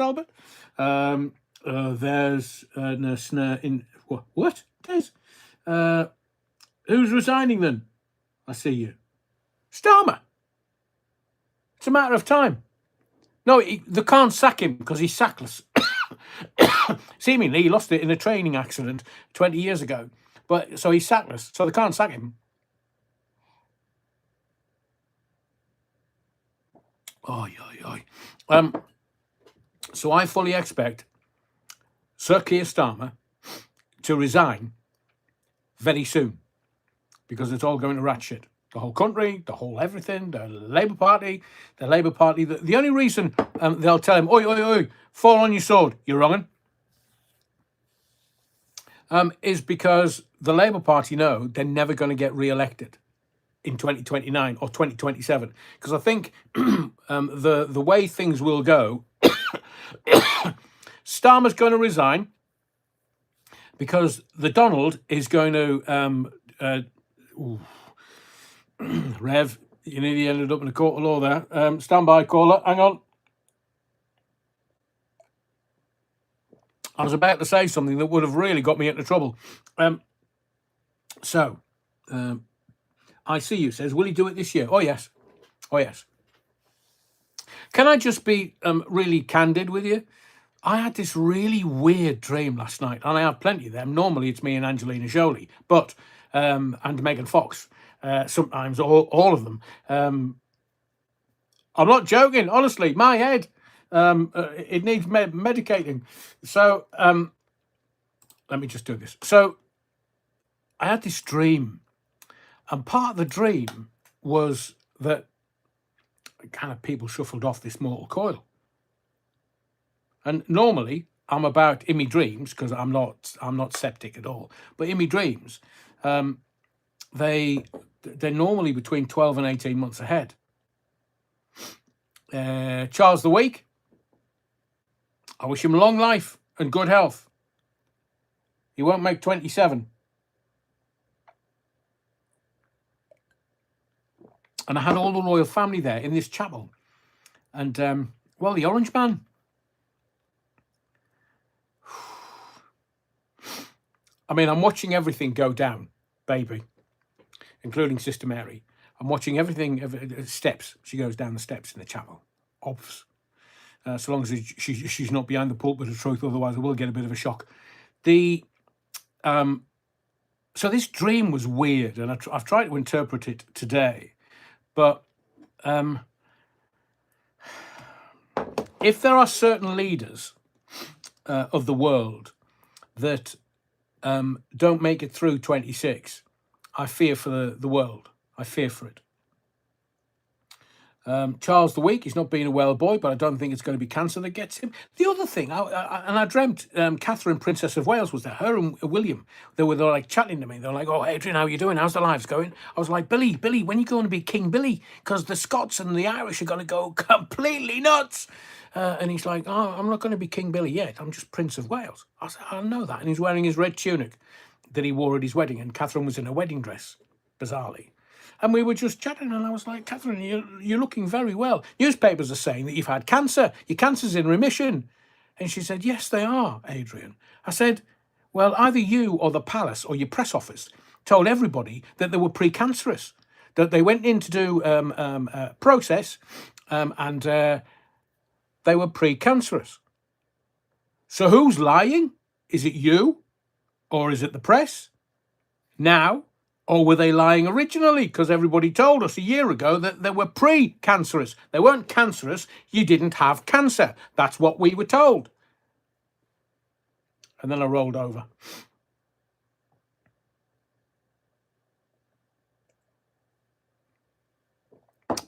Albert. There's in what? Des? Who's resigning then? I see you. Starmer. It's a matter of time. No, they can't sack him because he's sackless. Seemingly, he lost it in a training accident 20 years ago. But so he's sackless, so they can't sack him. So I fully expect Sir Keir Starmer to resign very soon because it's all going to rat shit. The whole country, the whole everything, the Labour Party. The only reason they'll tell him, oi, fall on your sword, you're wronging, is because the Labour Party know they're never going to get re-elected in 2029 or 2027. Because I think the way things will go, Starmer's going to resign because the Donald is going to... Rev, you nearly ended up in a court of law there. Stand by, caller. Hang on. I was about to say something that would have really got me into trouble. I see you says, will he do it this year? Oh, yes. Can I just be really candid with you? I had this really weird dream last night, and I have plenty of them. Normally, it's me and Angelina Jolie, but and Megan Fox. Sometimes all of them. I'm not joking, honestly. My head, it needs medicating. So let me just do this. So I had this dream, and part of the dream was that kind of people shuffled off this mortal coil. And normally I'm about in my dreams, because I'm not septic at all, but in my dreams, they're normally between 12 and 18 months ahead. Charles the Weak, I wish him long life and good health. He won't make 27. And I had all the royal family there in this chapel. And, well, the Orange Man. I mean, I'm watching everything go down, baby, including Sister Mary. I'm watching everything, steps. She goes down the steps in the chapel. Obvs. So long as she's not behind the pulpit of truth, otherwise I will get a bit of a shock. So this dream was weird, and I've tried to interpret it today. But if there are certain leaders of the world that don't make it through 26, I fear for the world. I fear for it. Charles the Weak, he's not being a well boy, but I don't think it's going to be cancer that gets him. The other thing, I dreamt Catherine, Princess of Wales, was there. Her and William, they were like chatting to me. They're like, oh, Adrian, how are you doing? How's the lives going? I was like, Billy, when are you going to be King Billy? Because the Scots and the Irish are going to go completely nuts. And he's like, oh, I'm not going to be King Billy yet. I'm just Prince of Wales. I said, I know that. And he's wearing his red tunic that he wore at his wedding. And Catherine was in a wedding dress, bizarrely. And we were just chatting, and I was like, Catherine, you're looking very well. Newspapers are saying that you've had cancer. Your cancer's in remission. And she said, yes, they are, Adrian. I said, well, either you or the palace or your press office told everybody that they were precancerous, that they went in to do a process and they were precancerous. So who's lying? Is it you or is it the press now? Or were they lying originally? Because everybody told us a year ago that they were pre-cancerous. They weren't cancerous. You didn't have cancer. That's what we were told. And then I rolled over.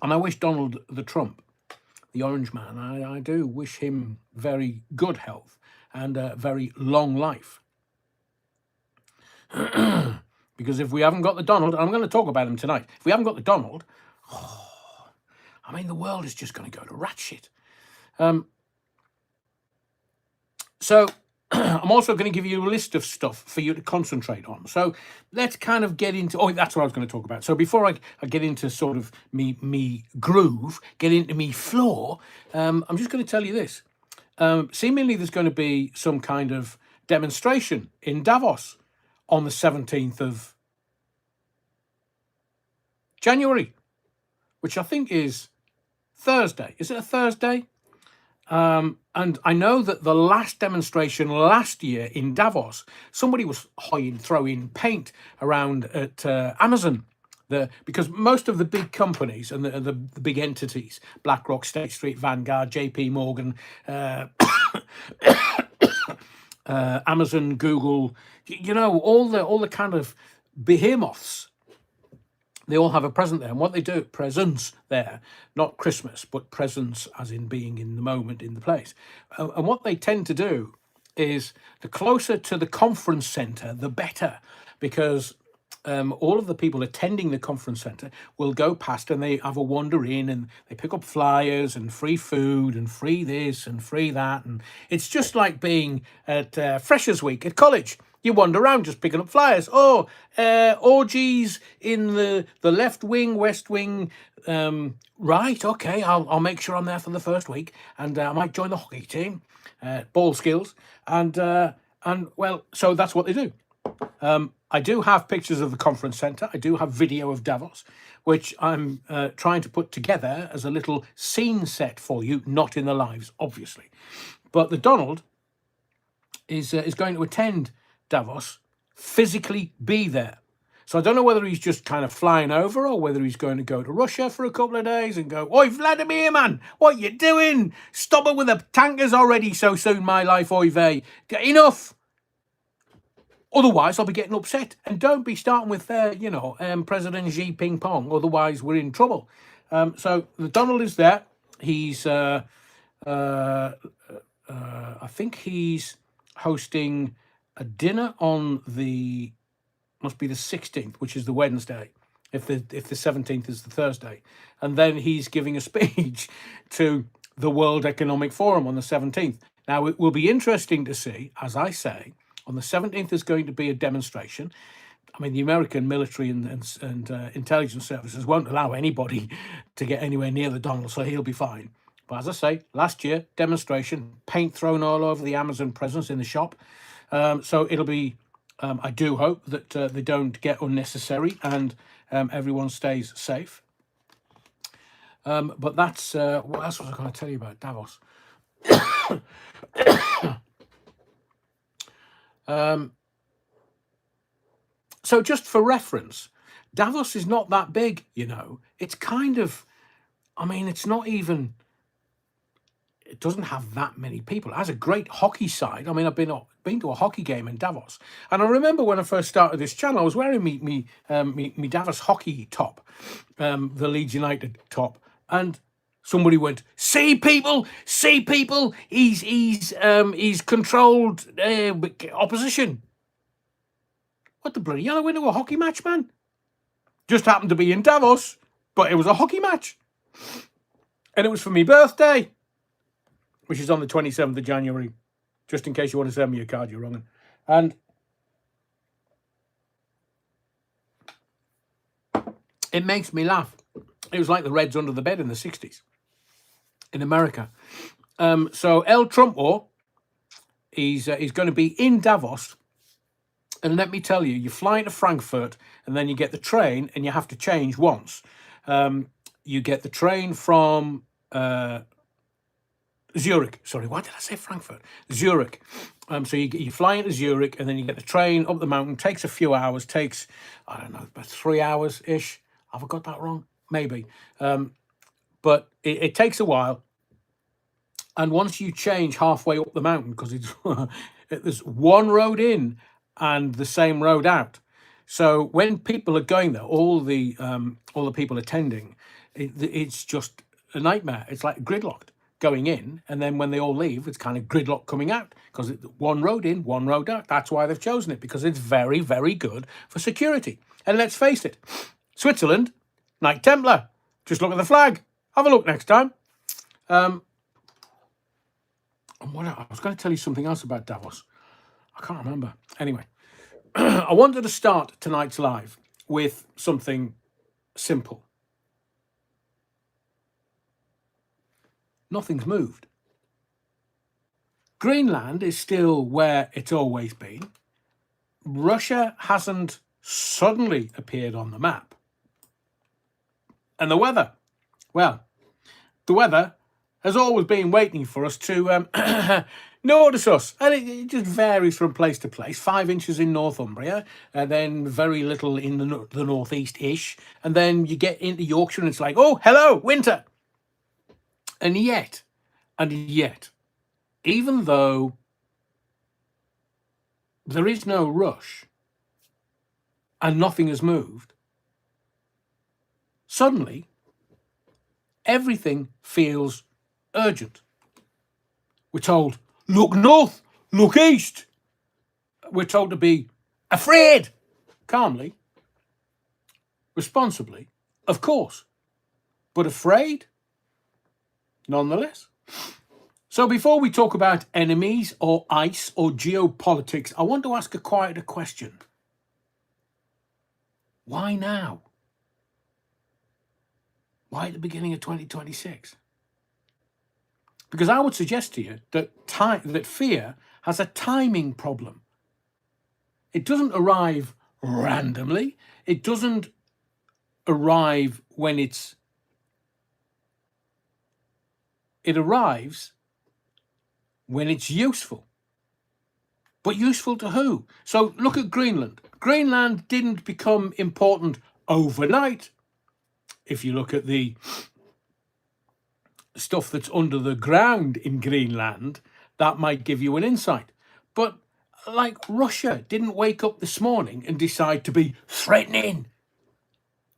And I wish Donald the Trump, the Orange Man, I do wish him very good health and a very long life. Because if we haven't got the Donald, and I'm going to talk about him tonight, if we haven't got the Donald, I mean, the world is just going to go to rat shit. So I'm also going to give you a list of stuff for you to concentrate on. So let's kind of get into, that's what I was going to talk about. So before I get into sort of me groove, get into me floor, I'm just going to tell you this. seemingly there's going to be some kind of demonstration in Davos on the 17th of January, which I think is Thursday. Is it a Thursday? And I know that the last demonstration last year in Davos, somebody was throwing paint around at Amazon. Because most of the big companies and the big entities, BlackRock, State Street, Vanguard, JP Morgan, Amazon, Google, all the kind of behemoths, they all have a present there. And what they do, presents there, not Christmas, but presents as in being in the moment, in the place. And what they tend to do is the closer to the conference center, the better, because all of the people attending the conference center will go past and they have a wander in and they pick up flyers and free food and free this and free that. And it's just like being at Freshers Week at college. You wander around just picking up flyers. Orgies in the left wing, west wing. Right, okay, I'll make sure I'm there for the first week, and I might join the hockey team, ball skills, and well, so that's what they do. I do have pictures of the conference centre. I do have video of Davos, which I'm trying to put together as a little scene set for you, not in the lives, obviously. But the Donald is going to attend Davos, physically be there. So I don't know whether he's just kind of flying over or whether he's going to go to Russia for a couple of days and go, "Oi, Vladimir, man, what you doing? Stop it with the tankers already so soon, my life, oi vey. Enough. Otherwise, I'll be getting upset." And don't be starting with, President Xi Ping Pong. Otherwise, we're in trouble. So the Donald is there. He's, I think he's hosting a dinner on must be the 16th, which is the Wednesday, if the 17th is the Thursday. And then he's giving a speech to the World Economic Forum on the 17th. Now, it will be interesting to see, as I say, on the 17th there's going to be a demonstration. I mean, the American military and intelligence services won't allow anybody to get anywhere near the Donald, so he'll be fine. But as I say, last year, demonstration, paint thrown all over the Amazon presence in the shop. So it'll be, I do hope that they don't get unnecessary and everyone stays safe. But that's, what else was I going to tell you about Davos? So just for reference, Davos is not that big, It's kind of, it's not even, it doesn't have that many people. It has a great hockey side. I've been to a hockey game in Davos. And I remember when I first started this channel, I was wearing me Davos hockey top, the Leeds United top. And somebody went, see people, he's controlled opposition. What the bloody hell? I went to a hockey match, man. Just happened to be in Davos, but it was a hockey match. And it was for my birthday, which is on the 27th of January, just in case you want to send me a card, you're wrong. And it makes me laugh. It was like the Reds under the bed in the 60s in America. So El Trumpo, he's going to be in Davos. And let me tell you, you fly into Frankfurt and then you get the train and you have to change once. You get the train from Zurich. Sorry, why did I say Frankfurt? Zurich. So you fly into Zurich and then you get the train up the mountain. Takes a few hours. Takes, I don't know, about 3 hours-ish. Have I got that wrong? Maybe. But it takes a while. And once you change halfway up the mountain, because there's one road in and the same road out. So when people are going there, all the people attending, it's just a nightmare. It's like gridlocked going in, and then when they all leave, it's kind of gridlock coming out because it's one road in, one road out. That's why they've chosen it, because it's very, very good for security. And let's face it, Switzerland, Knight Templar. Just look at the flag. Have a look next time. And what I was going to tell you something else about Davos. I can't remember. Anyway, I wanted to start tonight's live with something simple. Nothing's moved. Greenland is still where it's always been. Russia hasn't suddenly appeared on the map. And the weather, well, the weather has always been waiting for us to notice us. And it just varies from place to place. 5 inches in Northumbria, and then very little in the northeast-ish. And then you get into Yorkshire and it's like, oh, hello, winter. And yet, even though there is no rush and nothing has moved, suddenly everything feels urgent. We're told, look north, look east. We're told to be afraid, calmly, responsibly, of course, but afraid nonetheless. So before we talk about enemies or ICE or geopolitics, I want to ask a quieter question. Why now? Why at the beginning of 2026? Because I would suggest to you that fear has a timing problem. It doesn't arrive randomly. It doesn't arrive when it arrives when it's useful. But useful to who? So look at Greenland. Greenland didn't become important overnight. If you look at the stuff that's under the ground in Greenland, that might give you an insight. But like Russia didn't wake up this morning and decide to be threatening.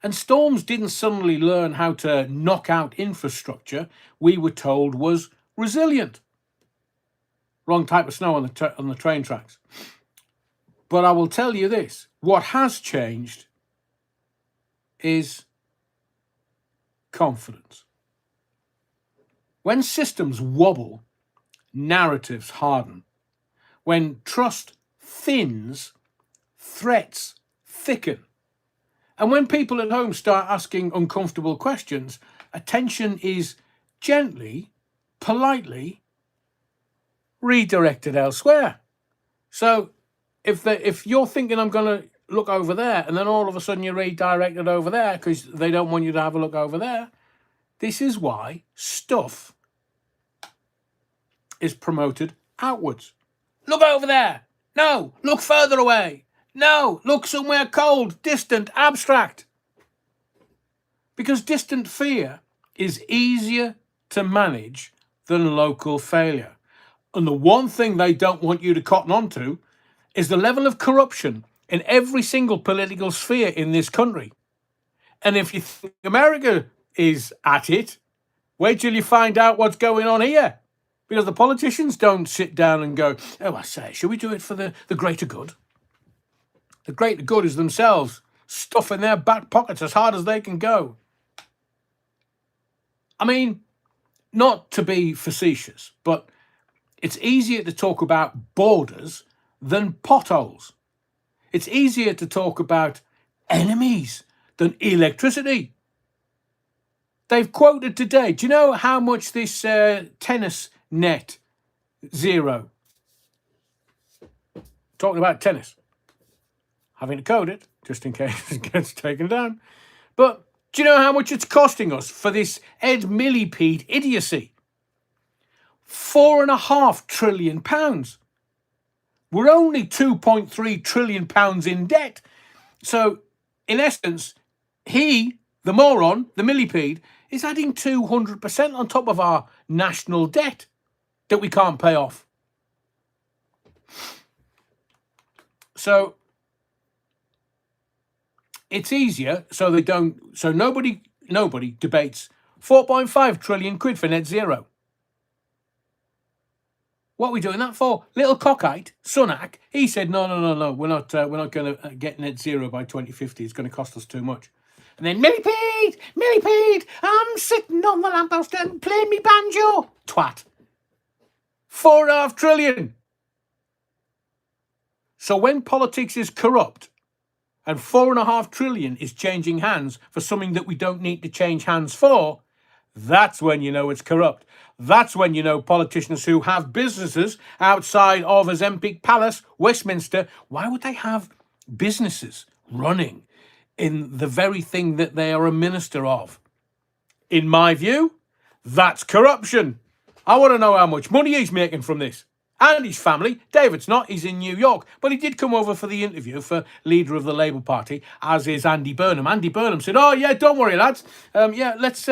And storms didn't suddenly learn how to knock out infrastructure we were told was resilient. Wrong type of snow on the train tracks. But I will tell you this, what has changed is confidence. When systems wobble, narratives harden. When trust thins, threats thicken. And when people at home start asking uncomfortable questions, attention is gently, politely redirected elsewhere. So if you're thinking I'm going to look over there, and then all of a sudden you're redirected over there because they don't want you to have a look over there, this is why stuff is promoted outwards. Look over there. No, look further away. No, look somewhere cold, distant, abstract. Because distant fear is easier to manage than local failure. And the one thing they don't want you to cotton onto is the level of corruption in every single political sphere in this country. And if you think America is at it, wait till you find out what's going on here. Because the politicians don't sit down and go, oh, I say, should we do it for the greater good? The greater good is themselves stuff in their back pockets as hard as they can go. I mean, not to be facetious, but it's easier to talk about borders than potholes. It's easier to talk about enemies than electricity. They've quoted today, do you know how much this tennis net zero? Talking about tennis. Having to code it, just in case it gets taken down. But do you know how much it's costing us for this Ed Millipede idiocy? £4.5 trillion. We're only £2.3 trillion in debt. So, in essence, he, the moron, the millipede, is adding 200% on top of our national debt that we can't pay off. So, it's easier, so nobody debates 4.5 trillion quid for net zero. What are we doing that for? Little cockeyed Sunak, he said, no, we're not going to get net zero by 2050. It's going to cost us too much. And then Millipede, I'm sitting on the lamppost and playing me banjo. Twat. 4.5 trillion. So when politics is corrupt and 4.5 trillion is changing hands for something that we don't need to change hands for, That's when you know it's corrupt. That's when you know politicians who have businesses outside of Zempic Palace, Westminster, why would they have businesses running in the very thing that they are a minister of? In my view, that's corruption. I want to know how much money he's making from this. And his family. David's not, he's in New York. But he did come over for the interview for leader of the Labour Party, as is Andy Burnham. Andy Burnham said, oh, yeah, don't worry, lads. Let's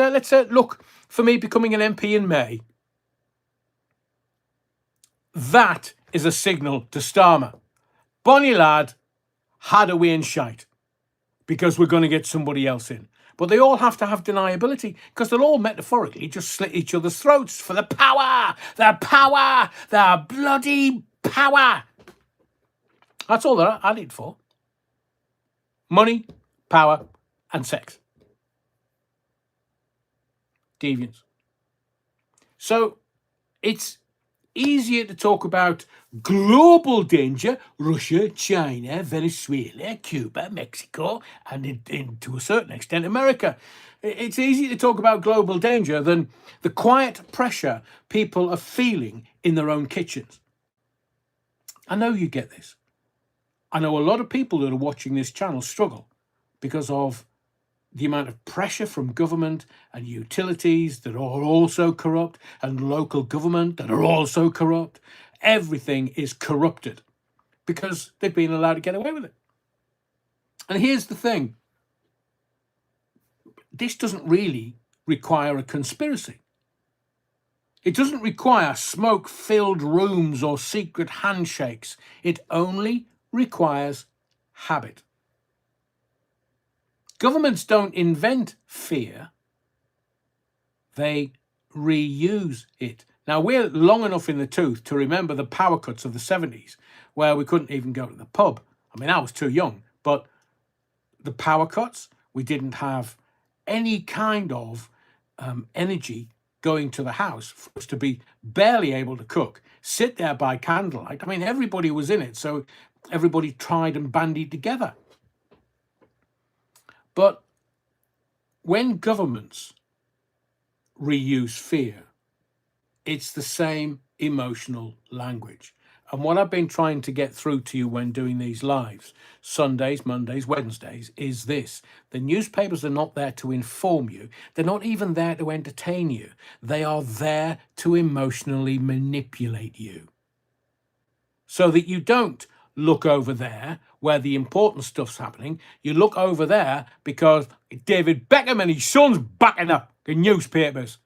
look for me becoming an MP in May. That is a signal to Starmer. Bonnie lad, had a wee and shite, because we're going to get somebody else in. But they all have to have deniability, because they'll all metaphorically just slit each other's throats for the power, the bloody power. That's all they're at it for. Money, power, and sex. Deviants. So it's easier to talk about global danger, Russia, China, Venezuela, Cuba, Mexico, and to a certain extent, America. It's easier to talk about global danger than the quiet pressure people are feeling in their own kitchens. I know you get this. I know a lot of people that are watching this channel struggle because of the amount of pressure from government and utilities that are also corrupt and local government that are also corrupt. Everything is corrupted because they've been allowed to get away with it. And here's the thing. This doesn't really require a conspiracy. It doesn't require smoke-filled rooms or secret handshakes. It only requires habit. Governments don't invent fear. They reuse it. Now, we're long enough in the tooth to remember the power cuts of the 70s, where we couldn't even go to the pub. I mean, I was too young, but the power cuts, we didn't have any kind of energy going to the house for us to be barely able to cook, sit there by candlelight. I mean, everybody was in it, so everybody tried and bandied together. But when governments reuse fear, it's the same emotional language. And what I've been trying to get through to you when doing these lives, Sundays, Mondays, Wednesdays, is this. The newspapers are not there to inform you. They're not even there to entertain you. They are there to emotionally manipulate you, so that you don't look over there where the important stuff's happening. You look over there because David Beckham and his son's backing up the newspapers.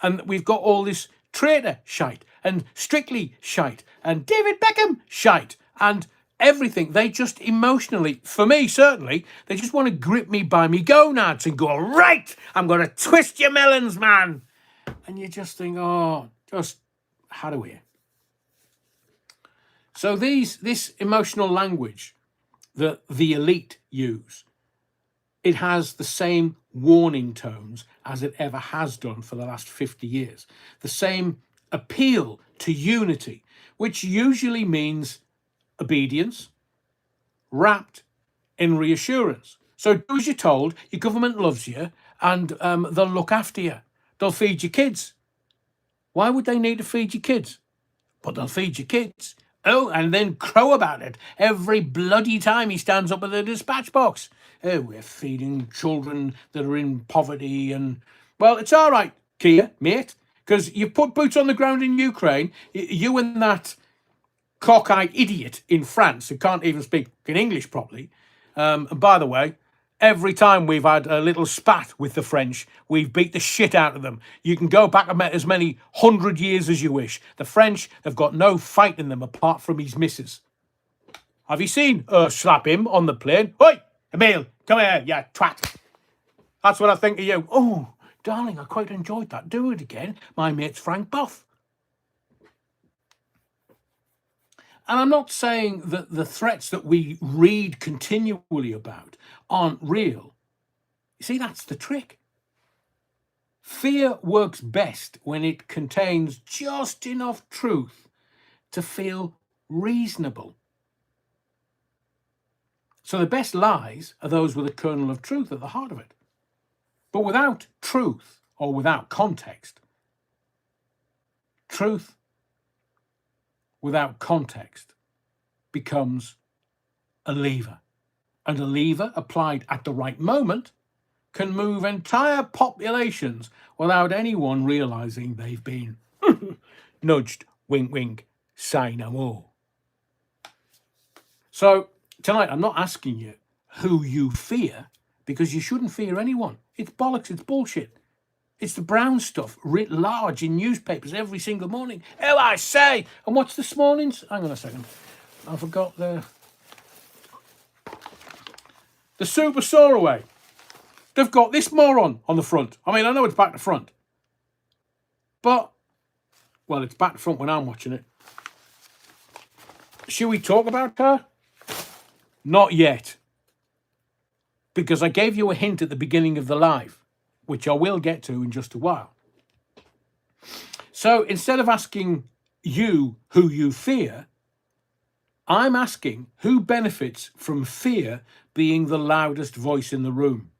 And we've got all this traitor shite and Strictly shite and David Beckham shite and everything. They just emotionally, for me certainly, they just want to grip me by me gonads and go, right, I'm going to twist your melons, man. And you just think, oh, just how do we? So this emotional language that the elite use, it has the same warning tones as it ever has done for the last 50 years. The same appeal to unity, which usually means obedience wrapped in reassurance. So do as you're told, your government loves you, and they'll look after you. They'll feed your kids. Why would they need to feed your kids? But they'll feed your kids. Oh, and then crow about it every bloody time he stands up at the dispatch box. Oh, we're feeding children that are in poverty. And, well, it's all right, Kia, mate, because you've put boots on the ground in Ukraine. You and that cockeyed idiot in France who can't even speak in English properly. And by the way, every time we've had a little spat with the French, we've beat the shit out of them. You can go back as many 100 years as you wish. The French have got no fight in them apart from his missus. Have you seen her slap him on the plane? Oi, Emile, come here, you twat. That's what I think of you. Oh, darling, I quite enjoyed that. Do it again. My mate's Frank Buff. And I'm not saying that the threats that we read continually about aren't real. You see, that's the trick. Fear works best when it contains just enough truth to feel reasonable. So the best lies are those with a kernel of truth at the heart of it. But without truth or without context. Truth without context becomes a lever. And a lever applied at the right moment can move entire populations without anyone realizing they've been nudged, wink, wink, say no more. So tonight, I'm not asking you who you fear, because you shouldn't fear anyone. It's bollocks, it's bullshit. It's the brown stuff writ large in newspapers every single morning. Oh, I say! And what's this morning's? Hang on a second. I forgot the Super Soaraway. They've got this moron on the front. I mean, I know it's back to front. But, well, it's back to front when I'm watching it. Should we talk about her? Not yet. Because I gave you a hint at the beginning of the live, which I will get to in just a while. So instead of asking you who you fear, I'm asking who benefits from fear being the loudest voice in the room?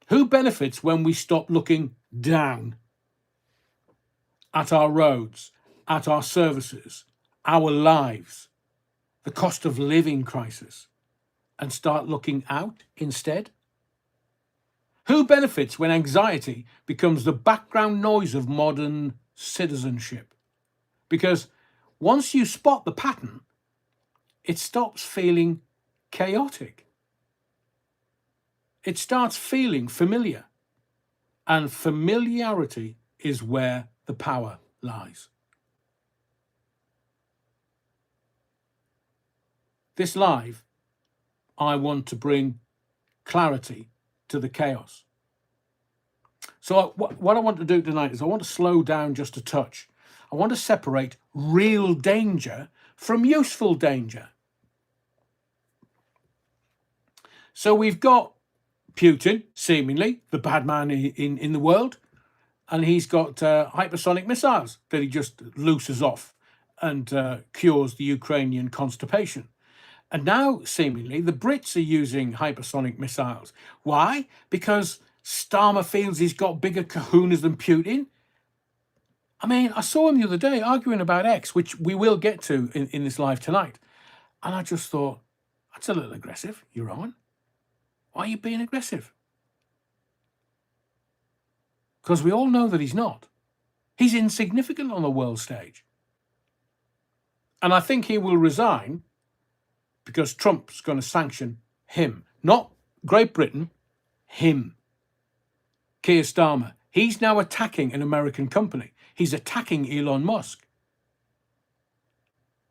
Who benefits when we stop looking down at our roads, at our services, our lives, the cost of living crisis, and start looking out instead? Who benefits when anxiety becomes the background noise of modern citizenship? Because once you spot the pattern, it stops feeling chaotic. It starts feeling familiar. And familiarity is where the power lies. This live, I want to bring clarity to the chaos. So what I want to do tonight is I want to slow down just a touch. I want to separate real danger from useful danger. So we've got Putin, seemingly the bad man in the world, and he's got hypersonic missiles that he just looses off and cures the Ukrainian constipation. And now, seemingly, the Brits are using hypersonic missiles. Why? Because Starmer feels he's got bigger kahunas than Putin. I mean, I saw him the other day arguing about X, which we will get to in this live tonight. And I just thought, that's a little aggressive, Your Honor. Why are you being aggressive? Because we all know that he's not. He's insignificant on the world stage. And I think he will resign because Trump's going to sanction him. Not Great Britain, him. Keir Starmer. He's now attacking an American company. He's attacking Elon Musk.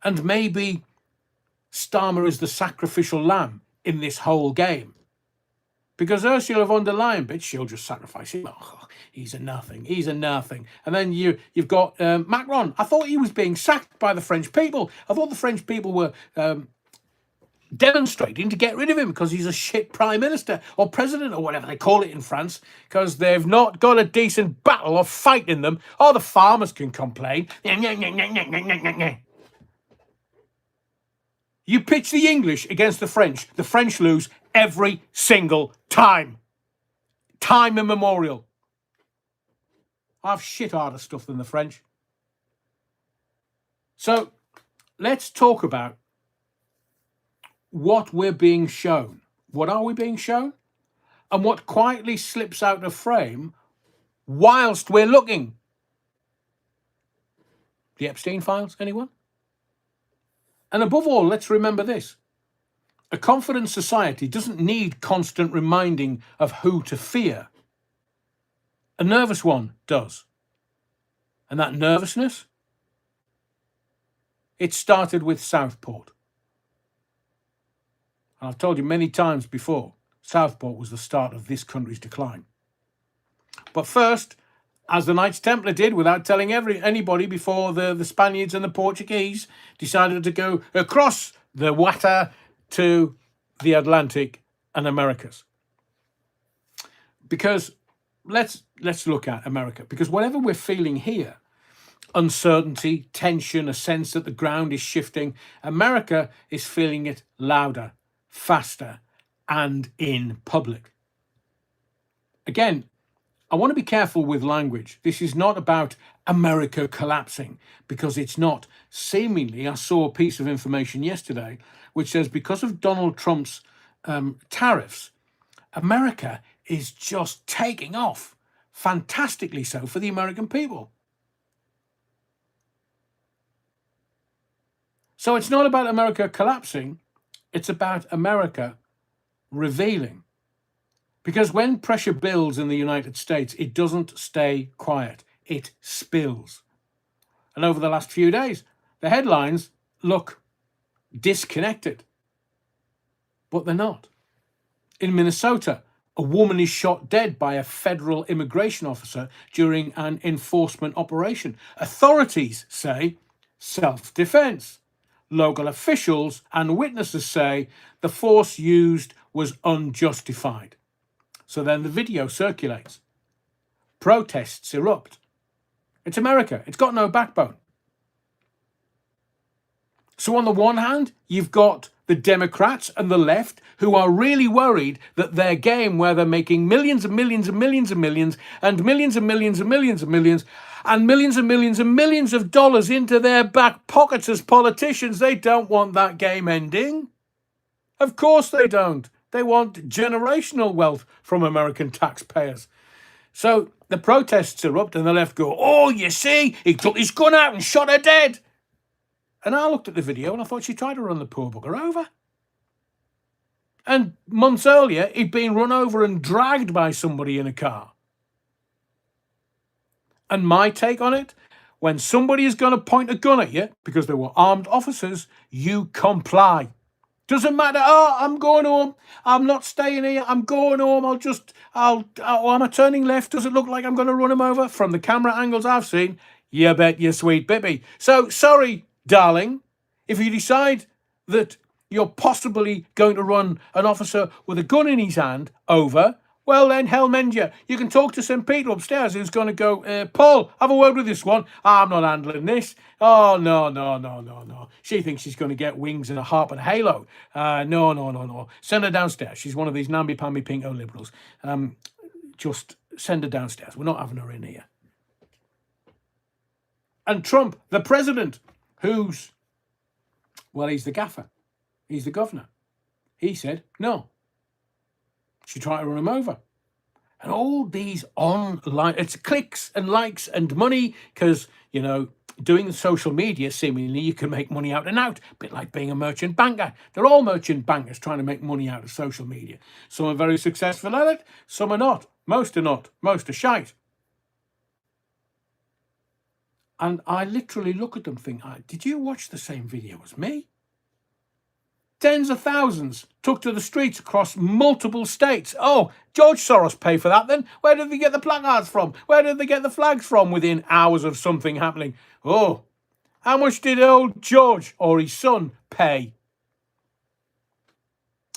And maybe Starmer is the sacrificial lamb in this whole game. Because Ursula von der Leyen, bitch, she'll just sacrifice him. Oh, he's a nothing. He's a nothing. And then you've got Macron. I thought he was being sacked by the French people. I thought the French people were demonstrating to get rid of him because he's a shit prime minister or president or whatever they call it in France, because they've not got a decent battle or fight in them. Oh, the farmers can complain. You pitch the English against the French lose every single time. Time immemorial. I've shit harder stuff than the French. So let's talk about what we're being shown. What are we being shown? And what quietly slips out of frame whilst we're looking. The Epstein files, anyone? And above all, let's remember this. A confident society doesn't need constant reminding of who to fear. A nervous one does. And that nervousness, it started with Southport. And I've told you many times before, Southport was the start of this country's decline. But first, as the Knights Templar did, without telling anybody before the Spaniards and the Portuguese decided to go across the water to the Atlantic and Americas. Because let's look at America. Because whatever we're feeling here, uncertainty, tension, a sense that the ground is shifting, America is feeling it louder, faster, and in public. Again, I want to be careful with language. This is not about America collapsing, because it's not. Seemingly, I saw a piece of information yesterday which says because of Donald Trump's tariffs, America is just taking off, fantastically so for the American people. So it's not about America collapsing, it's about America revealing. Because when pressure builds in the United States, it doesn't stay quiet, it spills. And over the last few days, the headlines look disconnected, but they're not. In Minnesota, a woman is shot dead by a federal immigration officer during an enforcement operation. Authorities say self-defense. Local officials and witnesses say the force used was unjustified. So then the video circulates. Protests erupt. It's America. It's got no backbone. So on the one hand, you've got the Democrats and the left who are really worried that their game, where they're making millions and millions and millions and millions and millions and millions and millions and millions and millions and millions and millions of dollars into their back pockets as politicians, they don't want that game ending. Of course they don't. They want generational wealth from American taxpayers. So the protests erupt and the left go, oh, you see, he took his gun out and shot her dead. And I looked at the video and I thought she tried to run the poor bugger over. And months earlier, he'd been run over and dragged by somebody in a car. And my take on it, when somebody is going to point a gun at you because they were armed officers, you comply. Doesn't matter. Oh, I'm going home. I'm not staying here. I'm going home. Am I turning left? Does it look like I'm going to run him over? From the camera angles I've seen, you bet you sweet baby. So, sorry, darling, if you decide that you're possibly going to run an officer with a gun in his hand over, well then, hell mend you. You can talk to St. Peter upstairs who's going to go, Paul, have a word with this one. I'm not handling this. Oh, no. She thinks she's going to get wings and a harp and a halo. No. Send her downstairs. She's one of these namby-pamby pinko liberals. Just send her downstairs. We're not having her in here. And Trump, the president, he's the gaffer. He's the governor. He said, no. She tried to run him over. And all these online, it's clicks and likes and money, because, doing social media, seemingly you can make money out and out, a bit like being a merchant banker. They're all merchant bankers trying to make money out of social media. Some are very successful at it, some are not. Most are not. Most are shite. And I literally look at them think, did you watch the same video as me? Tens of thousands took to the streets across multiple states. Oh, George Soros paid for that then? Where did they get the placards from? Where did they get the flags from within hours of something happening? Oh, how much did old George or his son pay?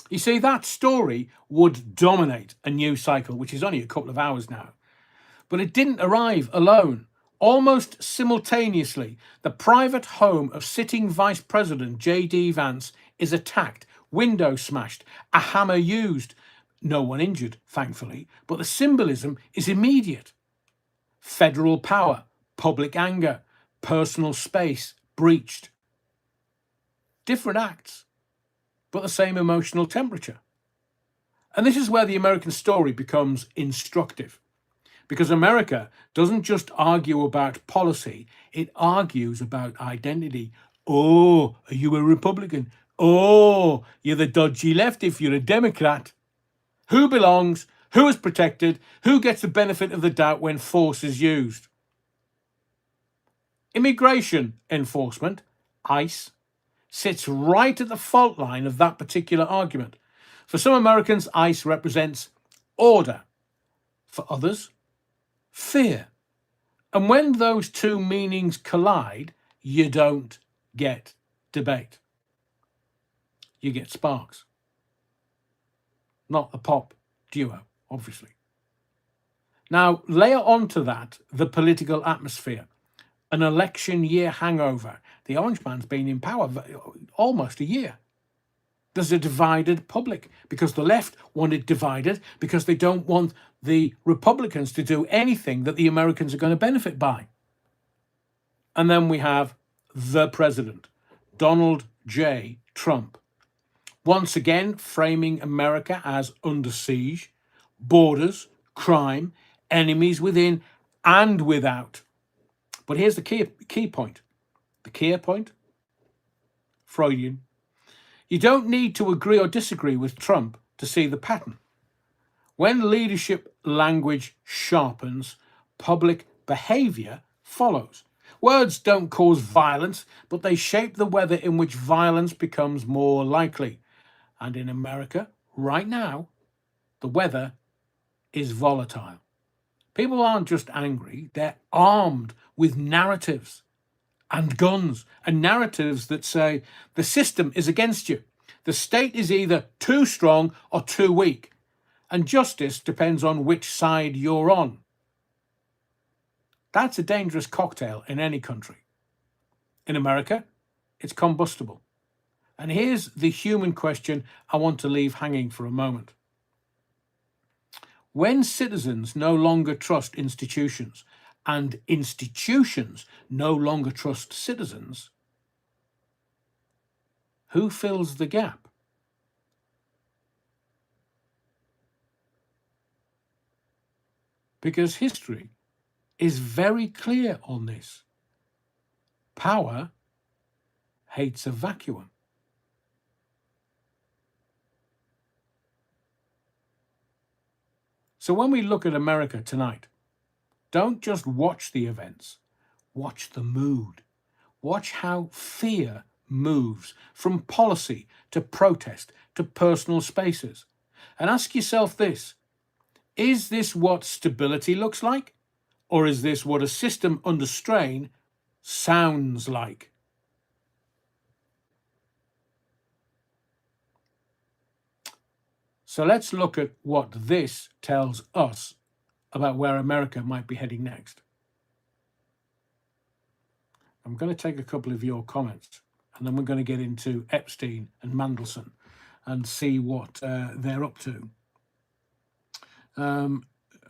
You see, that story would dominate a news cycle, which is only a couple of hours now. But it didn't arrive alone. Almost simultaneously, the private home of sitting Vice President J.D. Vance is attacked, window smashed, a hammer used. No one injured, thankfully, but the symbolism is immediate. Federal power, public anger, personal space breached. Different acts, but the same emotional temperature. And this is where the American story becomes instructive. Because America doesn't just argue about policy, it argues about identity. Oh, are you a Republican? Oh, you're the dodgy left if you're a Democrat. Who belongs? Who is protected? Who gets the benefit of the doubt when force is used? Immigration enforcement, ICE, sits right at the fault line of that particular argument. For some Americans, ICE represents order. For others, fear. And when those two meanings collide, you don't get debate. You get sparks. Not the pop duo, obviously. Now, layer onto that the political atmosphere, an election year hangover. The Orange Man's been in power almost a year. There's a divided public because the left want it divided because they don't want the Republicans to do anything that the Americans are going to benefit by. And then we have the president, Donald J. Trump, once again framing America as under siege, borders, crime, enemies within and without. But here's the key point. The key point, Freudian. You don't need to agree or disagree with Trump to see the pattern. When leadership language sharpens, public behavior follows. Words don't cause violence, but they shape the weather in which violence becomes more likely. And in America, right now, the weather is volatile. People aren't just angry, they're armed with narratives and guns, and narratives that say the system is against you. The state is either too strong or too weak, and justice depends on which side you're on. That's a dangerous cocktail in any country. In America, it's combustible. And here's the human question I want to leave hanging for a moment. When citizens no longer trust institutions and institutions no longer trust citizens, who fills the gap? Because history is very clear on this. Power hates a vacuum. So when we look at America tonight, don't just watch the events, watch the mood. Watch how fear moves from policy to protest to personal spaces. And ask yourself this: is this what stability looks like? Or is this what a system under strain sounds like? So let's look at what this tells us about where America might be heading next. I'm going to take a couple of your comments, and then we're going to get into Epstein and Mandelson and see what they're up to.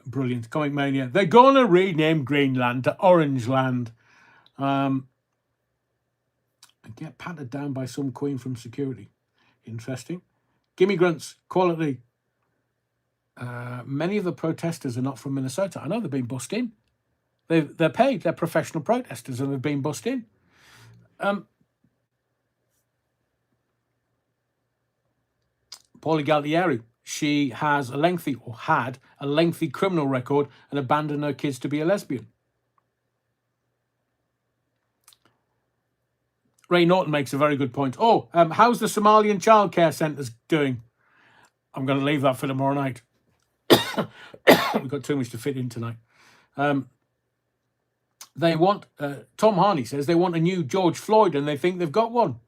Brilliant. Comic Mania. They're going to rename Greenland to Orange Land. And get patted down by some queen from security. Interesting. Gimme grunts. Quality. Many of the protesters are not from Minnesota. I know they've been bussed in. They're paid. They're professional protesters and they've been bussed in. Paulie Galtieri. She has had a lengthy criminal record and abandoned her kids to be a lesbian. Ray Norton makes a very good point. How's the Somalian childcare centres doing? I'm going to leave that for tomorrow night. We've got too much to fit in tonight. They want, Tom Harney says, they want a new George Floyd and they think they've got one.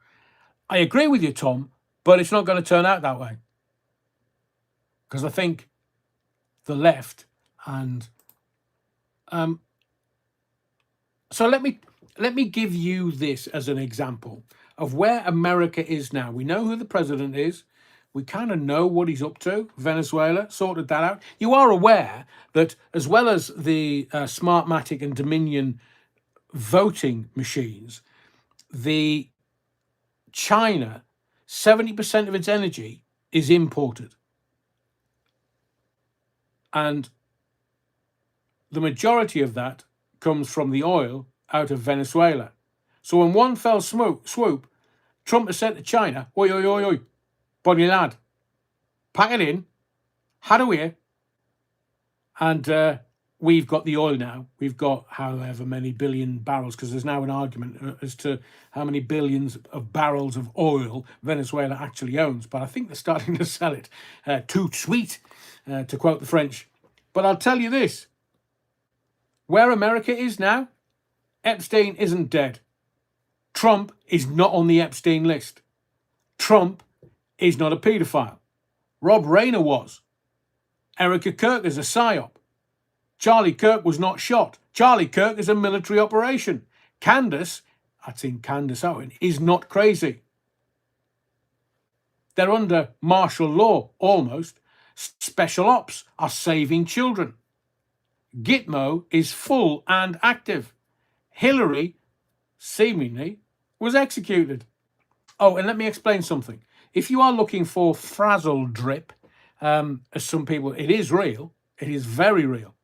I agree with you, Tom, but it's not going to turn out that way. Because I think the left and... So let me give you this as an example of where America is now. We know who the president is. We kind of know what he's up to. Venezuela sorted that out. You are aware that as well as the Smartmatic and Dominion voting machines, the China, 70% of its energy is imported. And the majority of that comes from the oil out of Venezuela. So in one fell swoop, Trump has said to China, oi, oi, oi, oi, buddy lad, pack it in, had away, and we've got the oil now. We've got however many billion barrels, because there's now an argument as to how many billions of barrels of oil Venezuela actually owns. But I think they're starting to sell it too sweet, to quote the French. But I'll tell you this, where America is now, Epstein isn't dead. Trump is not on the Epstein list. Trump is not a paedophile. Rob Rayner was. Erica Kirk is a psyop. Charlie Kirk was not shot. Charlie Kirk is a military operation. Candace, that's in Candace Owen, is not crazy. They're under martial law, almost. Special ops are saving children. Gitmo is full and active. Hillary, seemingly, was executed. Oh, and let me explain something. If you are looking for frazzle drip, as some people, it is real. It is very real.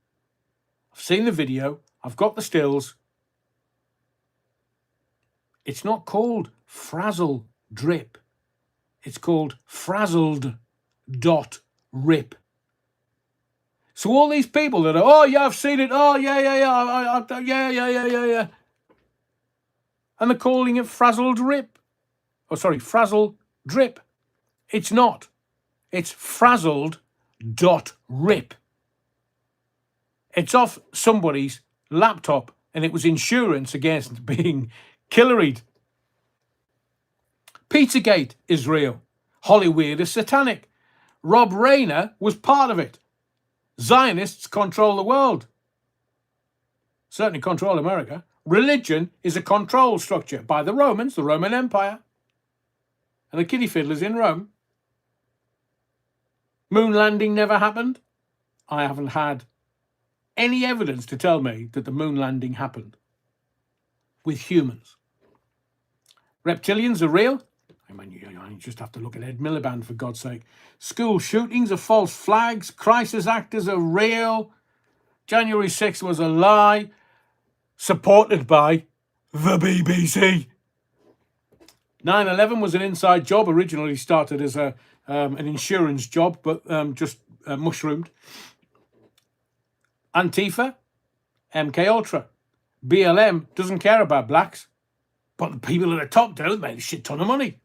I've seen the video. I've got the stills. It's not called frazzle drip. It's called frazzled dot rip. So all these people that are, oh yeah, I've seen it. Oh yeah, yeah. And they're calling it frazzled rip. Oh, sorry, frazzle drip. It's not. It's frazzled dot rip. It's off somebody's laptop, and it was insurance against being killeried. Pizzagate is real. Hollywood is satanic. Rob Rayner was part of it. Zionists control the world. Certainly control America. Religion is a control structure by the Romans, the Roman Empire, and the kiddie fiddlers in Rome. Moon landing never happened. I haven't had any evidence to tell me that the moon landing happened with humans. Reptilians are real. I mean, you just have to look at Ed Miliband, for God's sake. School shootings are false flags. Crisis actors are real. January 6th was a lie, supported by the BBC. 9/11 was an inside job. Originally started as an insurance job, but just mushroomed. Antifa, MK Ultra, BLM doesn't care about blacks, but the people at the top do. They made a shit ton of money.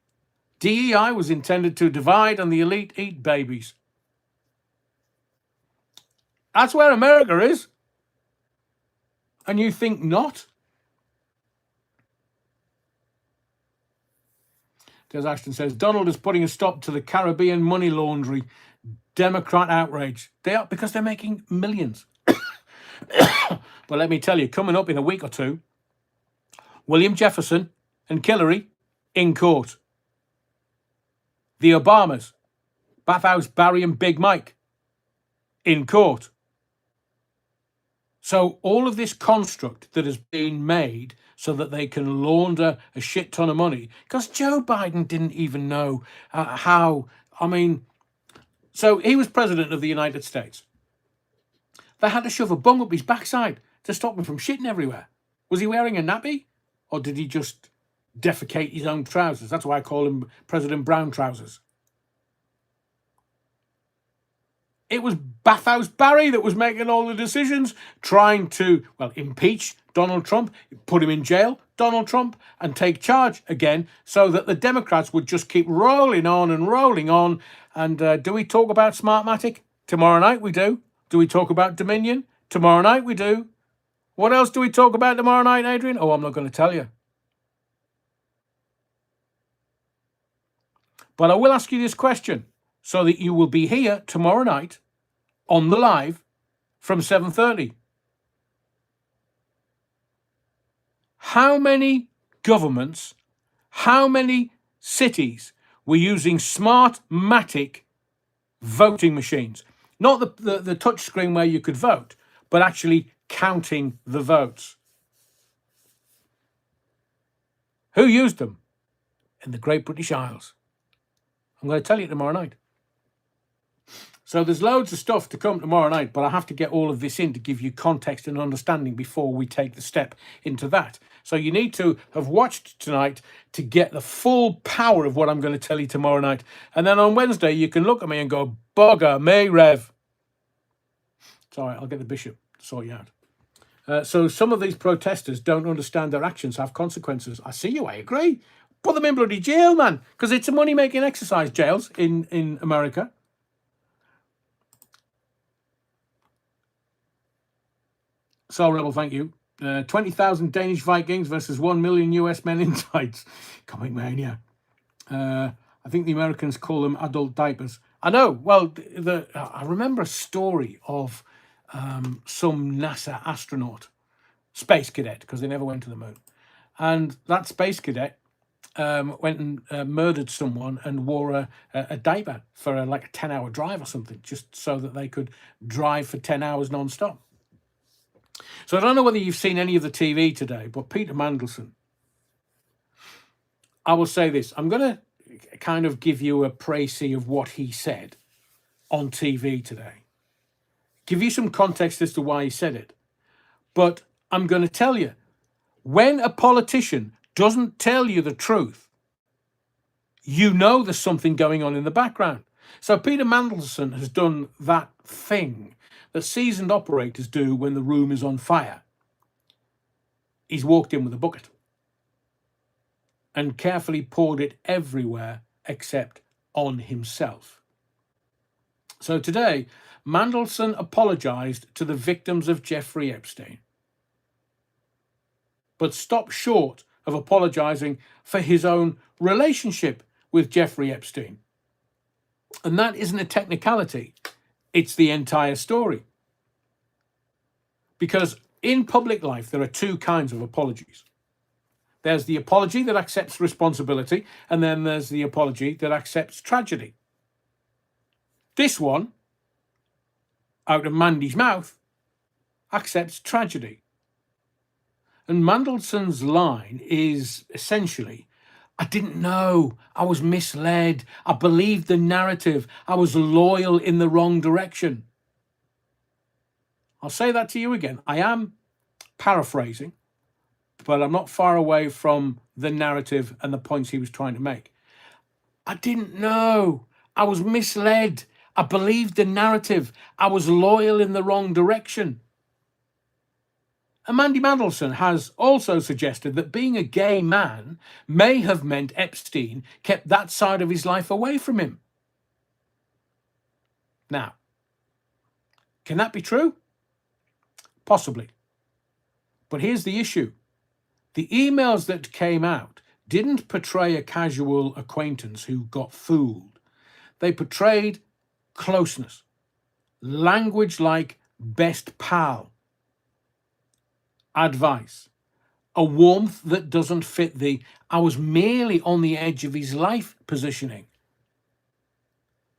DEI was intended to divide and the elite eat babies. That's where America is. And you think not? Des Ashton says, Donald is putting a stop to the Caribbean money laundry. Democrat outrage. They are, because they're making millions. But let me tell you, coming up in a week or two, William Jefferson and Hillary in court. The Obamas, Bathhouse Barry and Big Mike in court. So all of this construct that has been made so that they can launder a shit ton of money, because Joe Biden didn't even know how, so he was president of the United States. They had to shove a bung up his backside to stop him from shitting everywhere. Was he wearing a nappy? Or did he just defecate his own trousers? That's why I call him President Brown Trousers. It was Bathhouse Barry that was making all the decisions, trying to, impeach Donald Trump, put him in jail, Donald Trump, and take charge again so that the Democrats would just keep rolling on and rolling on. And do we talk about Smartmatic? Tomorrow night we do. Do we talk about Dominion? Tomorrow night we do. What else do we talk about tomorrow night, Adrian? Oh, I'm not going to tell you. But I will ask you this question so that you will be here tomorrow night on the live from 7:30. How many governments, how many cities were using Smartmatic voting machines? Not the touch screen where you could vote, but actually counting the votes. Who used them? In the Great British Isles. I'm going to tell you tomorrow night. So there's loads of stuff to come tomorrow night, but I have to get all of this in to give you context and understanding before we take the step into that. So you need to have watched tonight to get the full power of what I'm going to tell you tomorrow night. And then on Wednesday, you can look at me and go, bugger me, Rev. It's all right, I'll get the bishop to sort you out. So some of these protesters don't understand their actions have consequences. I see you, I agree. Put them in bloody jail, man, because it's a money-making exercise, jails in America. Soul Rebel, thank you. 20,000 Danish Vikings versus 1 million US men in tights. Comic mania. I think the Americans call them adult diapers. I know. Well, I remember a story of some NASA astronaut, space cadet, because they never went to the moon. And that space cadet went and murdered someone and wore a diaper for like a 10-hour drive or something, just so that they could drive for 10 hours non-stop. So I don't know whether you've seen any of the TV today, but Peter Mandelson, I will say this. I'm going to kind of give you a précis of what he said on TV today. Give you some context as to why he said it. But I'm going to tell you, when a politician doesn't tell you the truth, you know there's something going on in the background. So Peter Mandelson has done that thing that seasoned operators do when the room is on fire. He's walked in with a bucket and carefully poured it everywhere except on himself. So today, Mandelson apologized to the victims of Jeffrey Epstein, but stopped short of apologizing for his own relationship with Jeffrey Epstein. And that isn't a technicality, it's the entire story. Because in public life, there are two kinds of apologies. There's the apology that accepts responsibility, and then there's the apology that accepts tragedy. This one, out of Mandy's mouth, accepts tragedy. And Mandelson's line is essentially, I didn't know, I was misled, I believed the narrative, I was loyal in the wrong direction. I'll say that to you again. I am paraphrasing, but I'm not far away from the narrative and the points he was trying to make. I didn't know, I was misled, I believed the narrative, I was loyal in the wrong direction. And Mandy Mandelson has also suggested that being a gay man may have meant Epstein kept that side of his life away from him. Now, can that be true? Possibly. But here's the issue. The emails that came out didn't portray a casual acquaintance who got fooled. They portrayed closeness, language like best pal, advice, a warmth that doesn't fit the I was merely on the edge of his life positioning.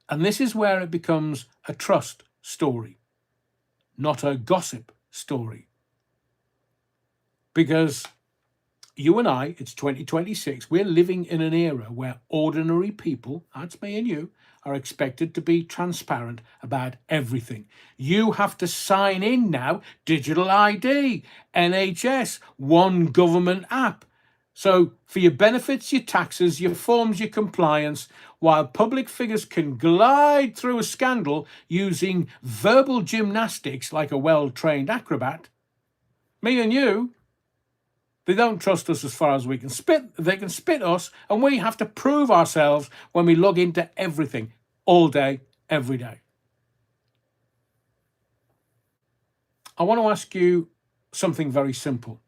And this is where it becomes a trust story, not a gossip story. Because you and I, it's 2026, we're living in an era where ordinary people, that's me and you, are expected to be transparent about everything. You have to sign in now, digital ID, NHS, one government app. So for your benefits, your taxes, your forms, your compliance, while public figures can glide through a scandal using verbal gymnastics like a well-trained acrobat, me and you, they don't trust us as far as we can spit. They can spit us, and we have to prove ourselves when we log into everything, all day, every day. I want to ask you something very simple.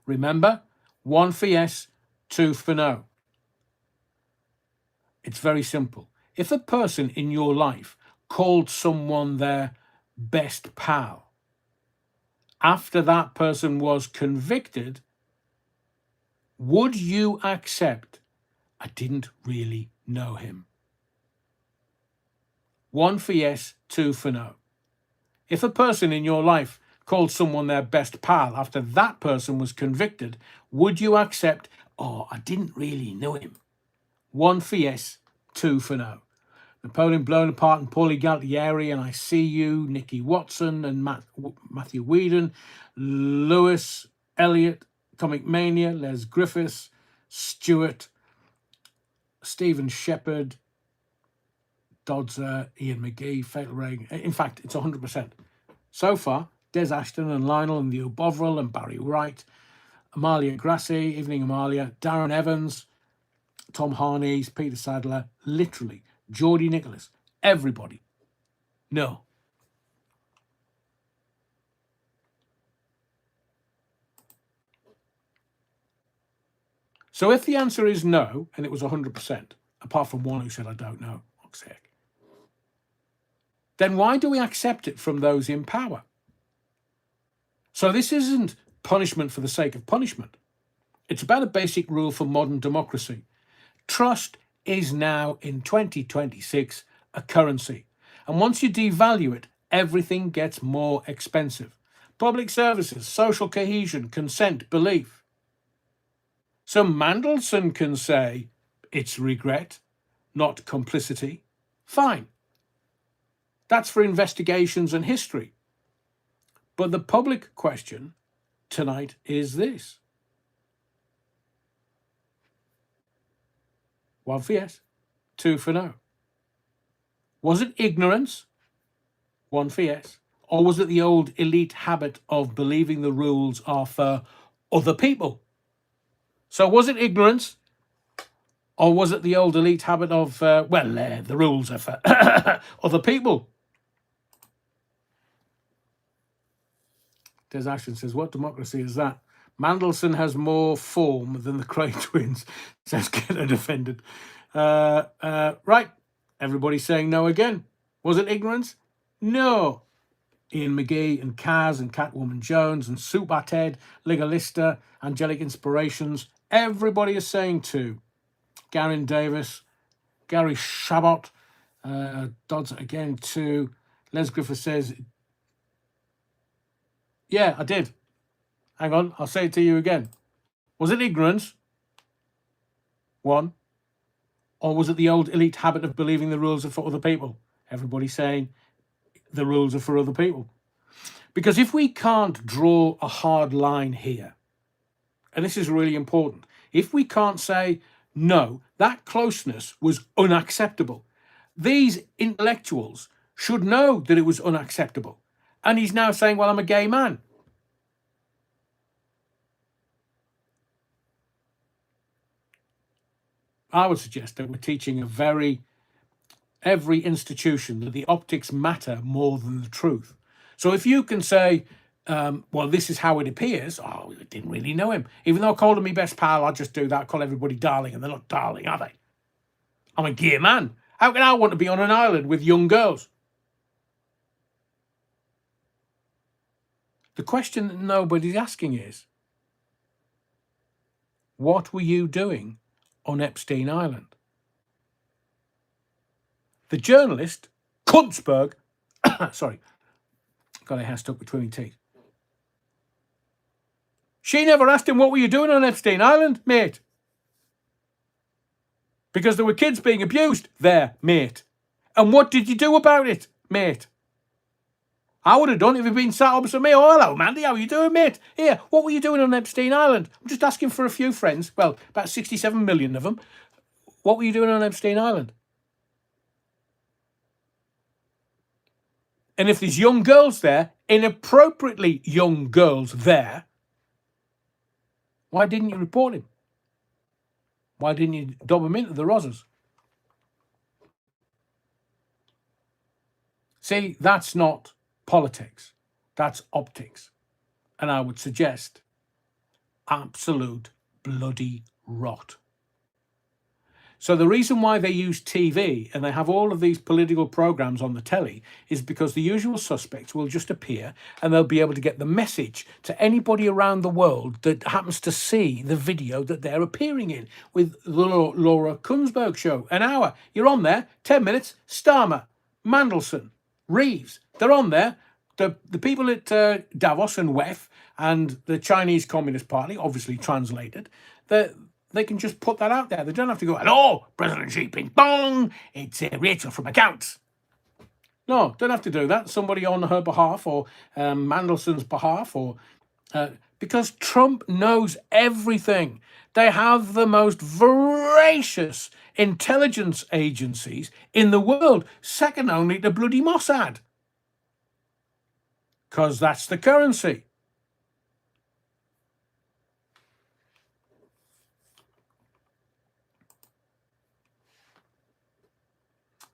Remember, 1 for yes, 2 for no. It's very simple. If a person in your life called someone their best pal, after that person was convicted, would you accept, I didn't really know him? 1 for yes, 2 for no. If a person in your life called someone their best pal after that person was convicted, would you accept, oh, I didn't really know him? 1 for yes, 2 for no. Napoleon Bonaparte and Paulie Galtieri and I See You, Nicky Watson and Matthew Whedon, Lewis Elliott, Comic Mania, Les Griffiths, Stewart, Stephen Shepard, Dodzer, Ian McGee, Fatal Ray. In fact, it's 100%. So far, Des Ashton and Lionel and Leo Bovril and Barry Wright, Amalia Grassi, Evening Amalia, Darren Evans, Tom Harneys, Peter Sadler, literally, Geordie Nicholas, everybody. No. So if the answer is no, and it was 100%, apart from one who said, I don't know, fuck's sake, then why do we accept it from those in power? So this isn't punishment for the sake of punishment. It's about a basic rule for modern democracy. Trust is now, in 2026, a currency. And once you devalue it, everything gets more expensive. Public services, social cohesion, consent, belief. So Mandelson can say it's regret, not complicity. Fine. That's for investigations and history. But the public question tonight is this. 1 for yes, 2 for no. Was it ignorance? 1 for yes. Or was it the old elite habit of believing the rules are for other people? So was it ignorance? Or was it the old elite habit of, the rules are for other people? Des Ashton says, what democracy is that? Mandelson has more form than the Cray twins, says Get Defended. Right. Everybody's saying no again. Was it ignorance? No. Ian McGee and Kaz and Catwoman Jones and Super Ted, Legalista, Angelic Inspirations. Everybody is saying two. Garin Davis, Gary Shabot, Dodds again two. Les Griffith says, yeah, I did. Hang on, I'll say it to you again. Was it ignorance? 1. Or was it the old elite habit of believing the rules are for other people? Everybody saying the rules are for other people. Because if we can't draw a hard line here, and this is really important, if we can't say, no, that closeness was unacceptable, these intellectuals should know that it was unacceptable. And he's now saying, well, I'm a gay man. I would suggest that we're teaching every institution that the optics matter more than the truth. So if you can say, well, this is how it appears, I didn't really know him. Even though I called him my best pal, I just do that, call everybody darling, and they're not darling, are they? I'm a gay man. How can I want to be on an island with young girls? The question that nobody's asking is, what were you doing on Epstein Island? The journalist, Kunzberg, sorry, got a hair stuck between my teeth. She never asked him, what were you doing on Epstein Island, mate? Because there were kids being abused there, mate. And what did you do about it, mate? I would have done if he'd been sat opposite me. Oh, hello, Mandy, how are you doing, mate? Here, what were you doing on Epstein Island? I'm just asking for a few friends. Well, about 67 million of them. What were you doing on Epstein Island? And if there's young girls there, inappropriately young girls there, why didn't you report him? Why didn't you dob him into the Rosas? See, that's not politics. That's optics. And I would suggest absolute bloody rot. So the reason why they use TV and they have all of these political programs on the telly is because the usual suspects will just appear and they'll be able to get the message to anybody around the world that happens to see the video that they're appearing in. With the Laura Kunzberg show, an hour, you're on there, 10 minutes, Starmer, Mandelson, Reeves, they're on there. The people at Davos and WEF and the Chinese Communist Party, obviously translated, they can just put that out there. They don't have to go, hello, President Xi Jinping, it's Rachel from Accounts. No, don't have to do that. Somebody on her behalf or Mandelson's behalf, or because Trump knows everything. They have the most voracious intelligence agencies in the world, second only to bloody Mossad. Because that's the currency.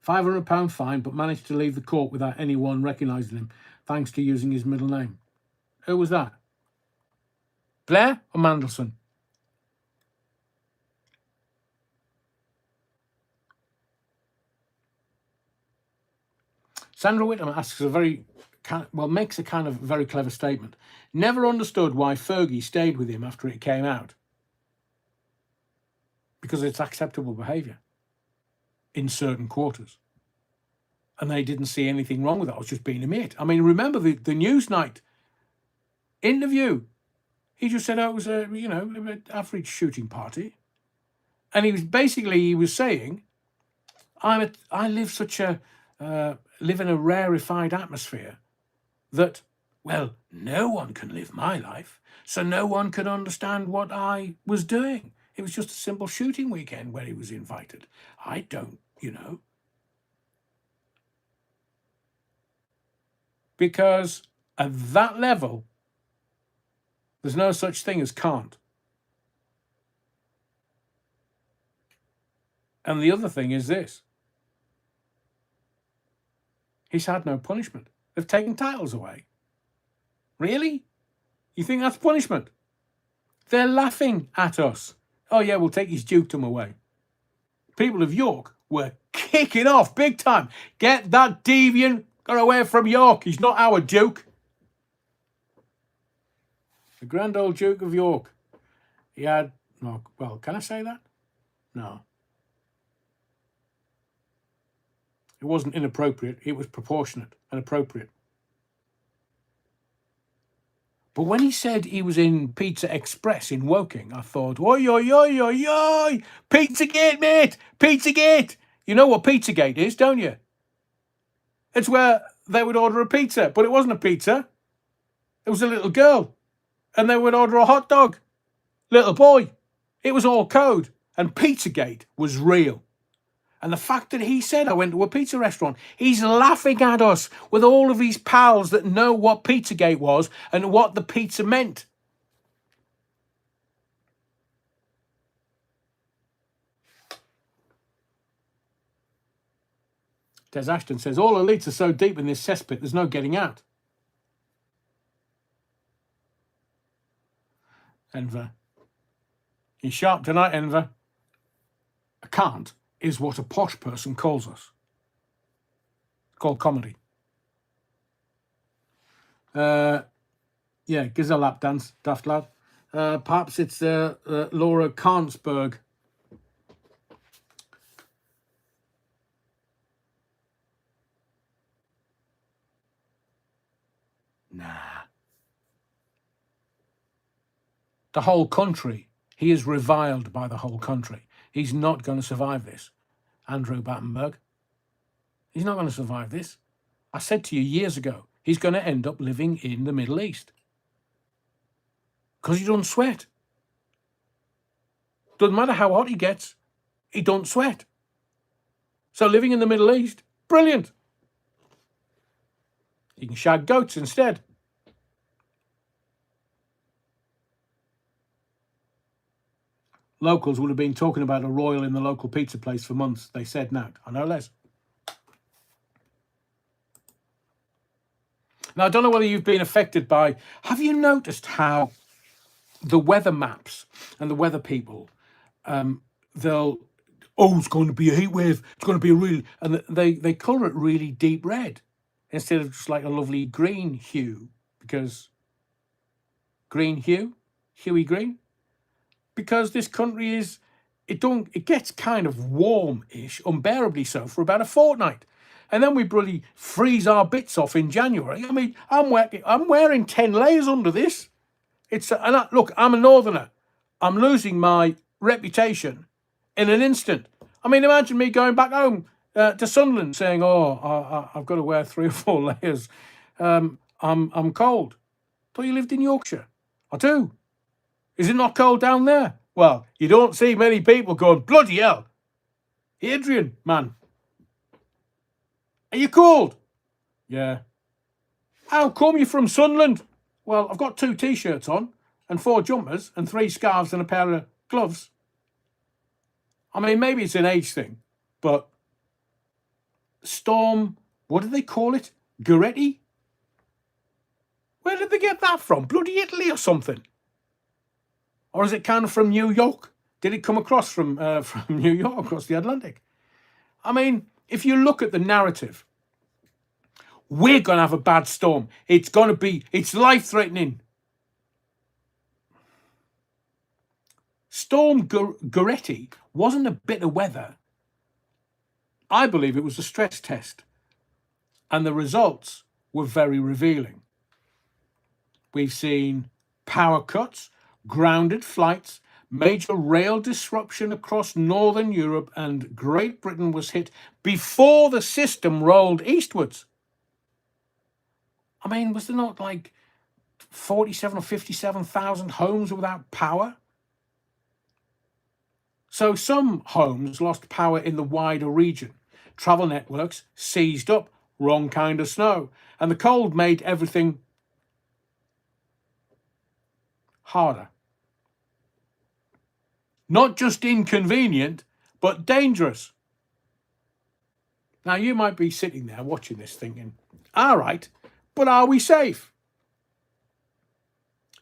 £500 fine, but managed to leave the court without anyone recognising him, thanks to using his middle name. Who was that? Blair or Mandelson? Sandra Whittam asks makes a kind of very clever statement. Never understood why Fergie stayed with him after it came out. because it's acceptable behaviour in certain quarters. And they didn't see anything wrong with that. I was just being a mate. I mean, remember the Newsnight interview? He just said, it was an average shooting party. And he was saying, I live in a rarefied atmosphere that, well, no one can live my life, so no one can understand what I was doing. It was just a simple shooting weekend where he was invited. I don't, Because at that level, there's no such thing as can't. And the other thing is this. He's had no punishment. They've taken titles away. Really? You think that's punishment? They're laughing at us. Oh yeah, we'll take his dukedom away. People of York were kicking off big time. Get that deviant away from York. He's not our Duke. The grand old Duke of York. He had, well, can I say that? No. It wasn't inappropriate. It was proportionate and appropriate. But when he said he was in Pizza Express in Woking, I thought, oi, oi, oi, oi, oi, Pizzagate, mate, Pizzagate. You know what Pizzagate is, don't you? It's where they would order a pizza, but it wasn't a pizza. It was a little girl. And they would order a hot dog. Little boy. It was all code. And Pizzagate was real. And the fact that he said, I went to a pizza restaurant, he's laughing at us with all of his pals that know what Pizzagate was and what the pizza meant. Des Ashton says, all elites are so deep in this cesspit, there's no getting out. Enver. You're sharp tonight, Enver. I can't is what a posh person calls us. It's called comedy. Yeah, gives a lap dance, daft lad. Perhaps it's Laura Karnsberg. Nah. The whole country. He is reviled by the whole country. He's not going to survive this. Andrew Battenberg. He's not going to survive this. I said to you years ago, he's going to end up living in the Middle East. Because he don't sweat. Doesn't matter how hot he gets, he don't sweat. So living in the Middle East, brilliant. He can shag goats instead. Locals would have been talking about a royal in the local pizza place for months. They said no. I know, Les. Now, I don't know whether you've been affected by... Have you noticed how the weather maps and the weather people, they'll... Oh, it's going to be a heat wave. It's going to be a real... And they colour it really deep red instead of just like a lovely green hue. Because... Green hue? Huey green? Because this country is... It gets kind of warm-ish, unbearably so, for about a fortnight. And then we bloody freeze our bits off in January. I mean, I'm wearing 10 layers under this. Look, I'm a northerner. I'm losing my reputation in an instant. I mean, imagine me going back home to Sunderland saying, I've got to wear 3 or 4 layers. I'm cold. Thought you lived in Yorkshire. I do. Is it not cold down there? Well, you don't see many people going, bloody hell. Adrian, man. Are you cold? Yeah. How come you're from Sunderland? Well, I've got 2 T-shirts on and 4 jumpers and 3 scarves and a pair of gloves. I mean, maybe it's an age thing, but Storm, what do they call it? Goretti? Where did they get that from? Bloody Italy or something? Or is it kind of from New York? Did it come across from New York, across the Atlantic? I mean, if you look at the narrative, we're going to have a bad storm. It's life-threatening. Storm Goretti wasn't a bit of weather. I believe it was a stress test, and the results were very revealing. We've seen power cuts, grounded flights, major rail disruption across Northern Europe, and Great Britain was hit before the system rolled eastwards. I mean, was there not like 47 or 57,000 homes without power? So some homes lost power in the wider region. Travel networks seized up, wrong kind of snow, and the cold made everything harder. Not just inconvenient, but dangerous. Now, you might be sitting there watching this thinking, all right, but are we safe?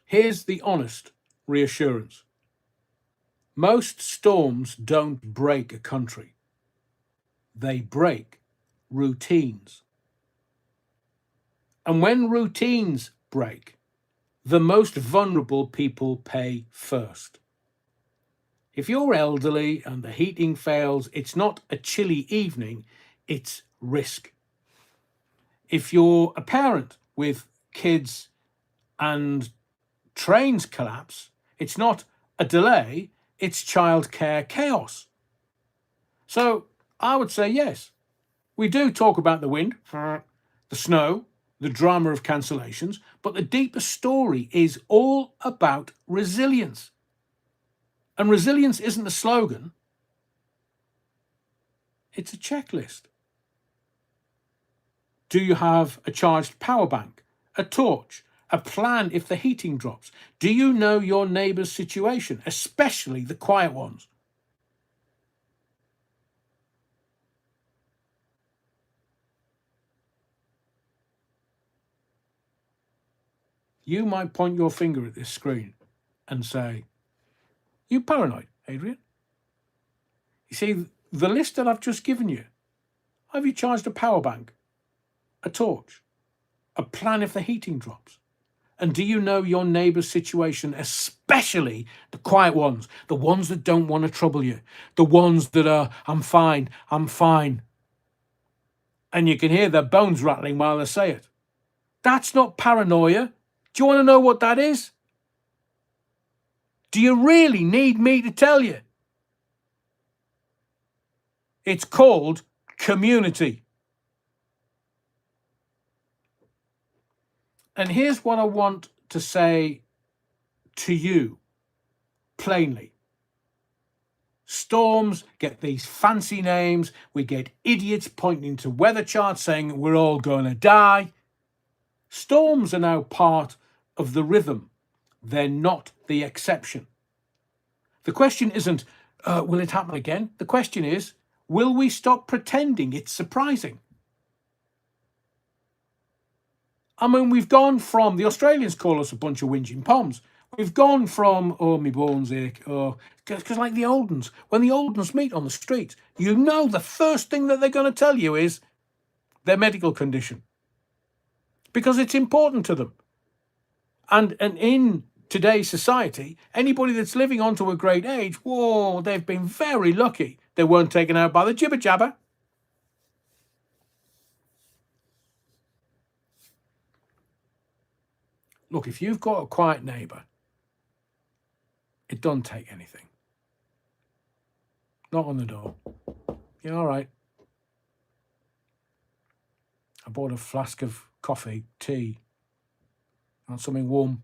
Here's the honest reassurance. Most storms don't break a country. They break routines. And when routines break, the most vulnerable people pay first. If you're elderly and the heating fails, it's not a chilly evening, it's risk. If you're a parent with kids and trains collapse, it's not a delay, it's childcare chaos. So I would say yes, we do talk about the wind, the snow, the drama of cancellations, but the deeper story is all about resilience. And resilience isn't a slogan, it's a checklist. Do you have a charged power bank, a torch, a plan if the heating drops? Do you know your neighbour's situation, especially the quiet ones? You might point your finger at this screen and say, you paranoid, Adrian? You see, the list that I've just given you, have you charged a power bank, a torch, a plan if the heating drops? And do you know your neighbour's situation, especially the quiet ones, the ones that don't want to trouble you, the ones that are, I'm fine. And you can hear their bones rattling while they say it. That's not paranoia. Do you want to know what that is? Do you really need me to tell you? It's called community. And here's what I want to say to you plainly. Storms get these fancy names. We get idiots pointing to weather charts saying we're all going to die. Storms are now part of the rhythm. They're not the exception. The question isn't, will it happen again? The question is, will we stop pretending it's surprising? I mean, we've gone from, the Australians call us a bunch of whinging poms. We've gone from, oh, me bones ache, oh, because like the old uns, when the old uns meet on the street, you know the first thing that they're going to tell you is their medical condition. Because it's important to them. And in today's society, anybody that's living on to a great age, whoa, they've been very lucky they weren't taken out by the jibber jabber. Look, if you've got a quiet neighbour, it doesn't take anything. Knock on the door. Yeah, all right. I bought a flask of coffee, tea, and something warm.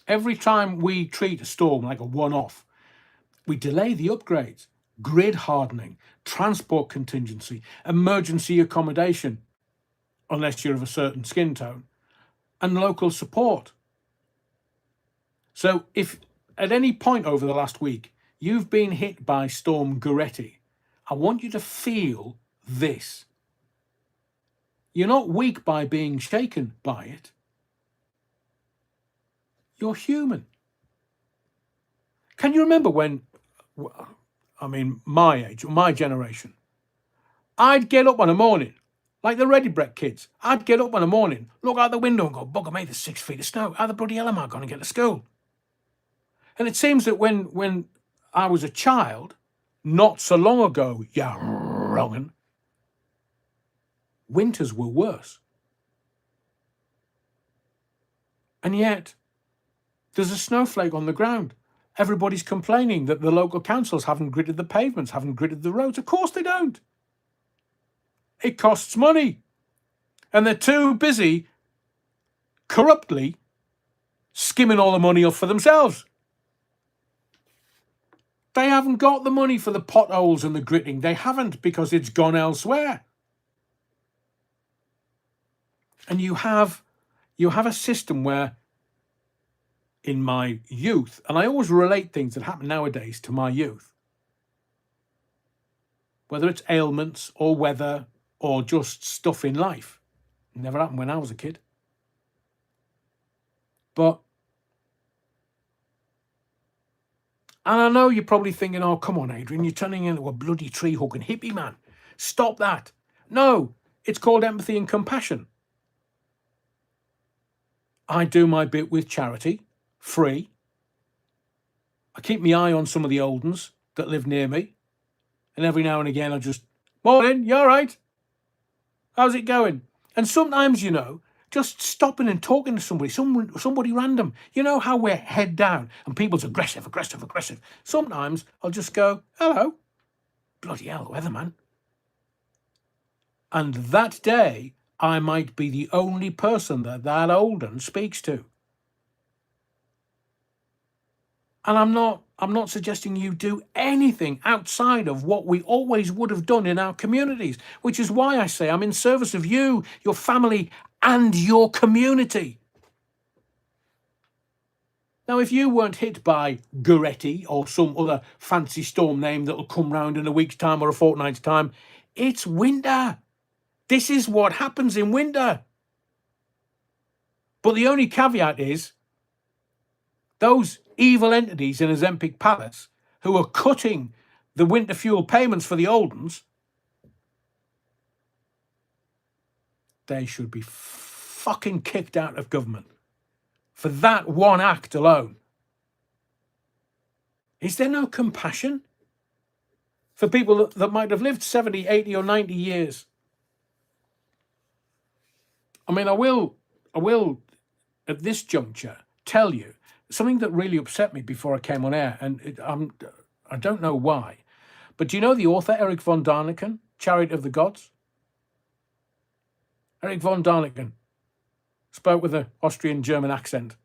Every time we treat a storm like a one-off, we delay the upgrades, grid hardening, transport contingency, emergency accommodation, unless you're of a certain skin tone, and local support. So if at any point over the last week you've been hit by Storm Goretti, I want you to feel this. You're not weak by being shaken by it. You're human. Can you remember when, I mean, my age, my generation, I'd get up on a morning, like the Ready Brek kids. I'd get up on a morning, look out the window and go, bugger me, there's 6 feet of snow. How the bloody hell am I going to get to school? And it seems that when I was a child, not so long ago, yeah, wrongin', winters were worse. And yet, there's a snowflake on the ground. Everybody's complaining that the local councils haven't gridded the pavements, haven't gridded the roads. Of course they don't. It costs money. And they're too busy corruptly skimming all the money up for themselves. They haven't got the money for the potholes and the gritting. They haven't, because it's gone elsewhere. And you have a system where, in my youth, and I always relate things that happen nowadays to my youth, whether it's ailments or weather or just stuff in life. It never happened when I was a kid. And I know you're probably thinking, oh, come on, Adrian, you're turning into a bloody tree-hugging hippie man. Stop that. No, it's called empathy and compassion. I do my bit with charity, free. I keep my eye on some of the old uns that live near me. And every now and again I just, morning, you all right? How's it going? And sometimes, just stopping and talking to somebody random. You know how we're head down and people's aggressive. Sometimes I'll just go, hello, bloody hell, weatherman. And that day, I might be the only person that old un speaks to. And I'm not suggesting you do anything outside of what we always would have done in our communities, which is why I say I'm in service of you, your family, and your community. Now, if you weren't hit by Goretti or some other fancy storm name that'll come round in a week's time or a fortnight's time, it's winter. This is what happens in winter. But the only caveat is those evil entities in Ozempic Palace who are cutting the winter fuel payments for the old uns, they should be fucking kicked out of government for that one act alone. Is there no compassion for people that might have lived 70, 80 or 90 years? I mean, I will at this juncture tell you something that really upset me before I came on air, and I don't know why. But do you know the author, Erich von Däniken, Chariot of the Gods? Erich von Däniken spoke with an Austrian-German accent,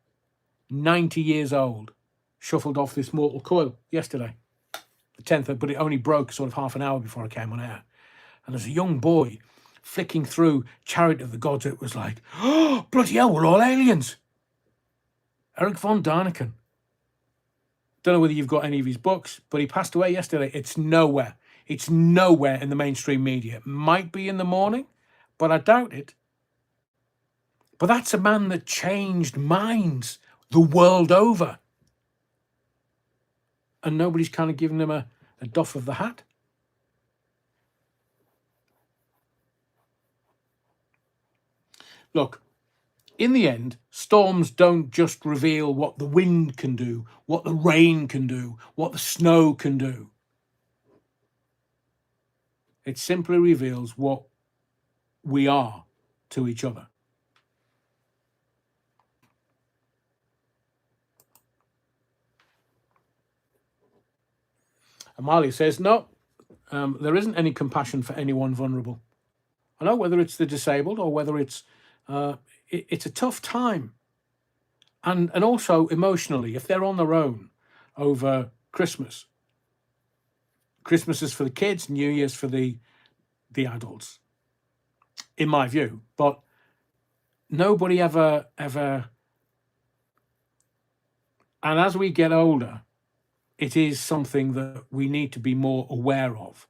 90 years old, shuffled off this mortal coil yesterday, the 10th, but it only broke sort of half an hour before I came on air. And as a young boy, flicking through Chariot of the Gods, it was like, oh, bloody hell, we're all aliens. Erich von Däniken. Don't know whether you've got any of his books, but he passed away yesterday. It's nowhere. It's nowhere in the mainstream media. It might be in the morning, but I doubt it. But that's a man that changed minds the world over. And nobody's kind of given him a doff of the hat. Look, in the end, storms don't just reveal what the wind can do, what the rain can do, what the snow can do. It simply reveals what we are to each other. Amalia says, no, there isn't any compassion for anyone vulnerable. I know whether it's the disabled or whether it's a tough time. And also emotionally, if they're on their own over Christmas. Christmas is for the kids, New Year's for the adults, in my view. But nobody ever, and as we get older, it is something that we need to be more aware of,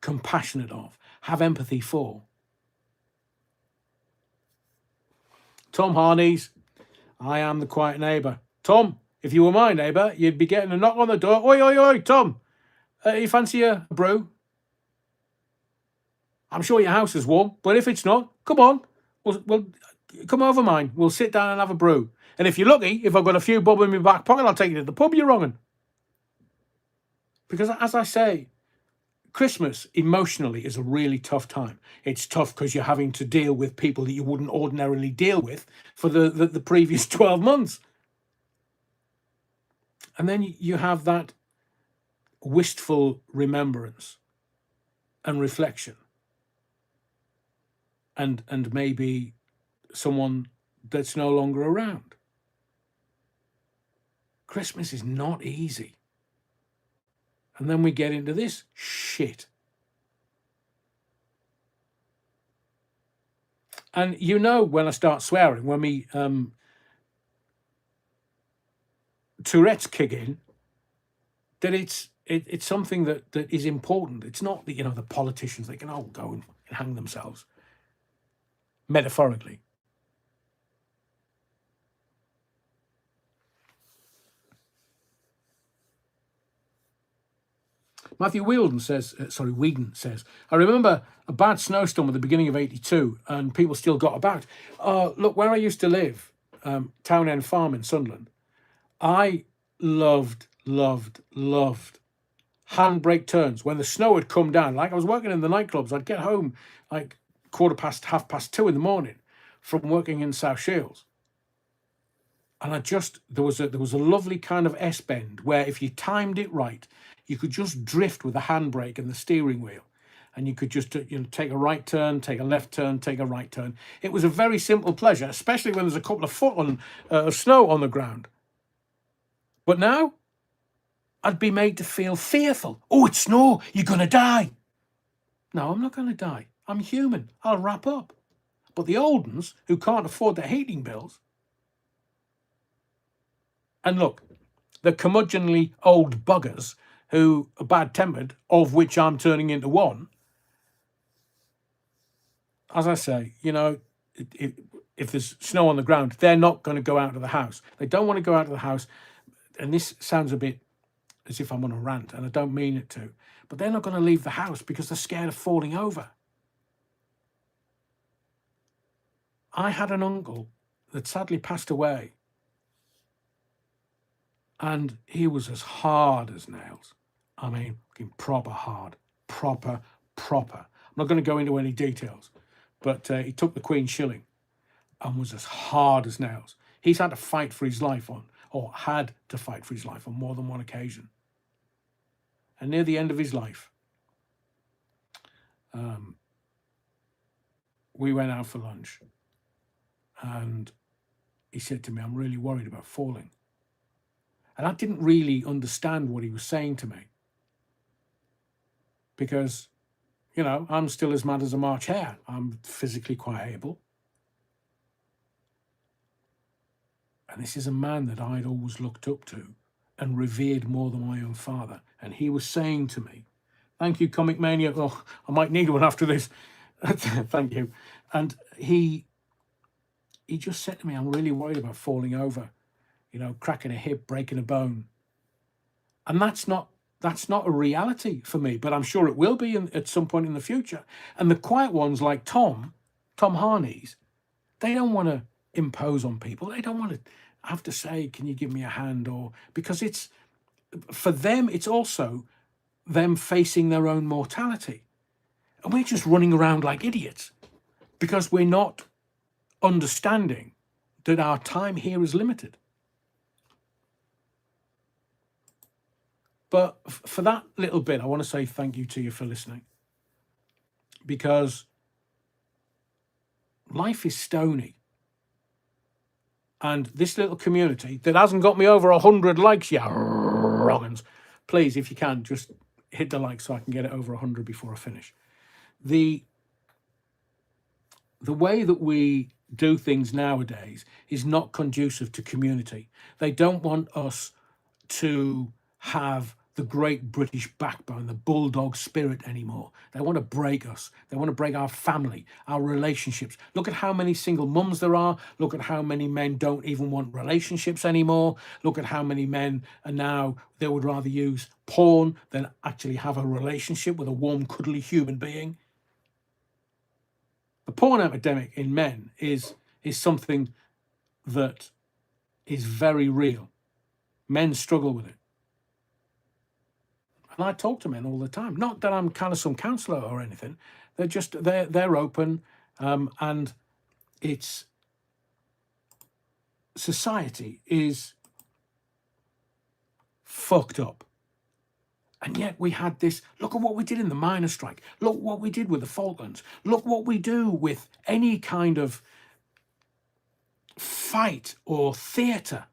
compassionate of, have empathy for. Tom Harneys, I am the quiet neighbour. Tom, if you were my neighbour, you'd be getting a knock on the door. Oi, oi, oi, Tom, you fancy a brew? I'm sure your house is warm, but if it's not, come on. We'll come over mine. We'll sit down and have a brew. And if you're lucky, if I've got a few bob in my back pocket, I'll take you to the pub. You're wronging. Because as I say, Christmas emotionally is a really tough time. It's tough because you're having to deal with people that you wouldn't ordinarily deal with for the previous 12 months. And then you have that wistful remembrance and reflection. And maybe someone that's no longer around. Christmas is not easy. And then we get into this shit. And you know, when I start swearing, when me Tourette's kick in, that it's something that is important. It's not that, the politicians, they can all go and hang themselves, metaphorically. Matthew Whedon says, I remember a bad snowstorm at the beginning of 82 and people still got about. Look, where I used to live, Town End Farm in Sunderland, I loved handbrake turns. When the snow had come down, like I was working in the nightclubs, I'd get home like 2:30 in the morning from working in South Shields. And there was a lovely kind of S-bend where if you timed it right, you could just drift with the handbrake and the steering wheel. And you could just take a right turn, take a left turn, take a right turn. It was a very simple pleasure, especially when there's a couple of foot of snow on the ground. But now, I'd be made to feel fearful. Oh, it's snow, you're going to die. No, I'm not going to die. I'm human. I'll wrap up. But the old ones who can't afford their heating bills, and look, the curmudgeonly old buggers who are bad-tempered, of which I'm turning into one, as I say, if there's snow on the ground, they're not going to go out of the house. They don't want to go out of the house. And this sounds a bit as if I'm on a rant, and I don't mean it to. But they're not going to leave the house because they're scared of falling over. I had an uncle that sadly passed away. And he was as hard as nails. I mean, proper hard. Proper. I'm not going to go into any details. But he took the Queen's shilling and was as hard as nails. He's had to fight for his life on more than one occasion. And near the end of his life, we went out for lunch. And he said to me, I'm really worried about falling. And I didn't really understand what he was saying to me. Because, I'm still as mad as a March hare. I'm physically quite able. And this is a man that I'd always looked up to and revered more than my own father. And he was saying to me, thank you, Comic Mania. Oh, I might need one after this. Thank you. And he just said to me, I'm really worried about falling over. Cracking a hip, breaking a bone. And that's not a reality for me, but I'm sure it will be at some point in the future. And the quiet ones like Tom Harneys, they don't want to impose on people. They don't want to have to say, can you give me a hand? Or because for them, it's also them facing their own mortality. And we're just running around like idiots because we're not understanding that our time here is limited. But for that little bit, I want to say thank you to you for listening. Because life is stony. And this little community that hasn't got me over 100 likes yet, wrong'uns, please, if you can, just hit the like so I can get it over 100 before I finish. The way that we do things nowadays is not conducive to community. They don't want us to have the great British backbone, the bulldog spirit anymore. They want to break us. They want to break our family, our relationships. Look at how many single mums there are. Look at how many men don't even want relationships anymore. Look at how many men are now, they would rather use porn than actually have a relationship with a warm, cuddly human being. The porn epidemic in men is something that is very real. Men struggle with it. And I talk to men all the time. Not that I'm kind of some counsellor or anything. They're open, and it's society is fucked up. And yet we had this, look at what we did in the miners' strike. Look what we did with the Falklands. Look what we do with any kind of fight or theatre.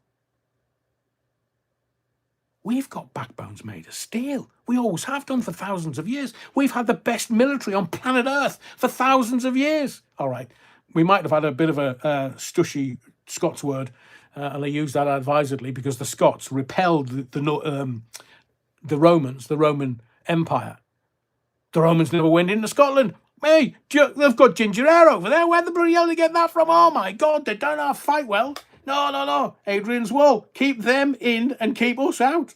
We've got backbones made of steel. We always have done for thousands of years. We've had the best military on planet Earth for thousands of years. All right, we might have had a bit of a stushy Scots word, and I use that advisedly because the Scots repelled the Romans, the Roman Empire. The Romans never went into Scotland. Hey, they've got ginger hair over there. Where the bloody hell did they get that from? Oh my God, they don't know how to fight well. No. Adrian's Wall. Keep them in and keep us out.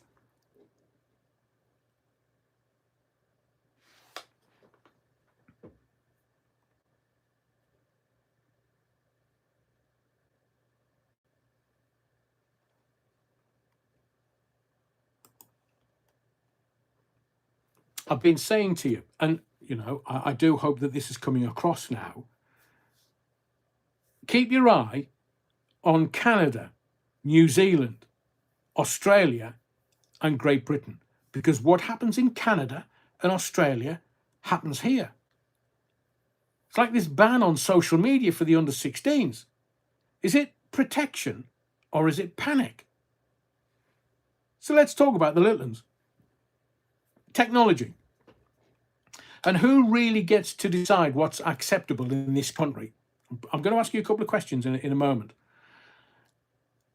I've been saying to you, and you know, I do hope that this is coming across now. Keep your eye on Canada, New Zealand, Australia, and Great Britain, because what happens in Canada and Australia happens here. It's like this ban on social media for the under 16s. Is it protection or is it panic? So let's talk about the little ones. Technology. And who really gets to decide what's acceptable in this country? I'm going to ask you a couple of questions in a moment.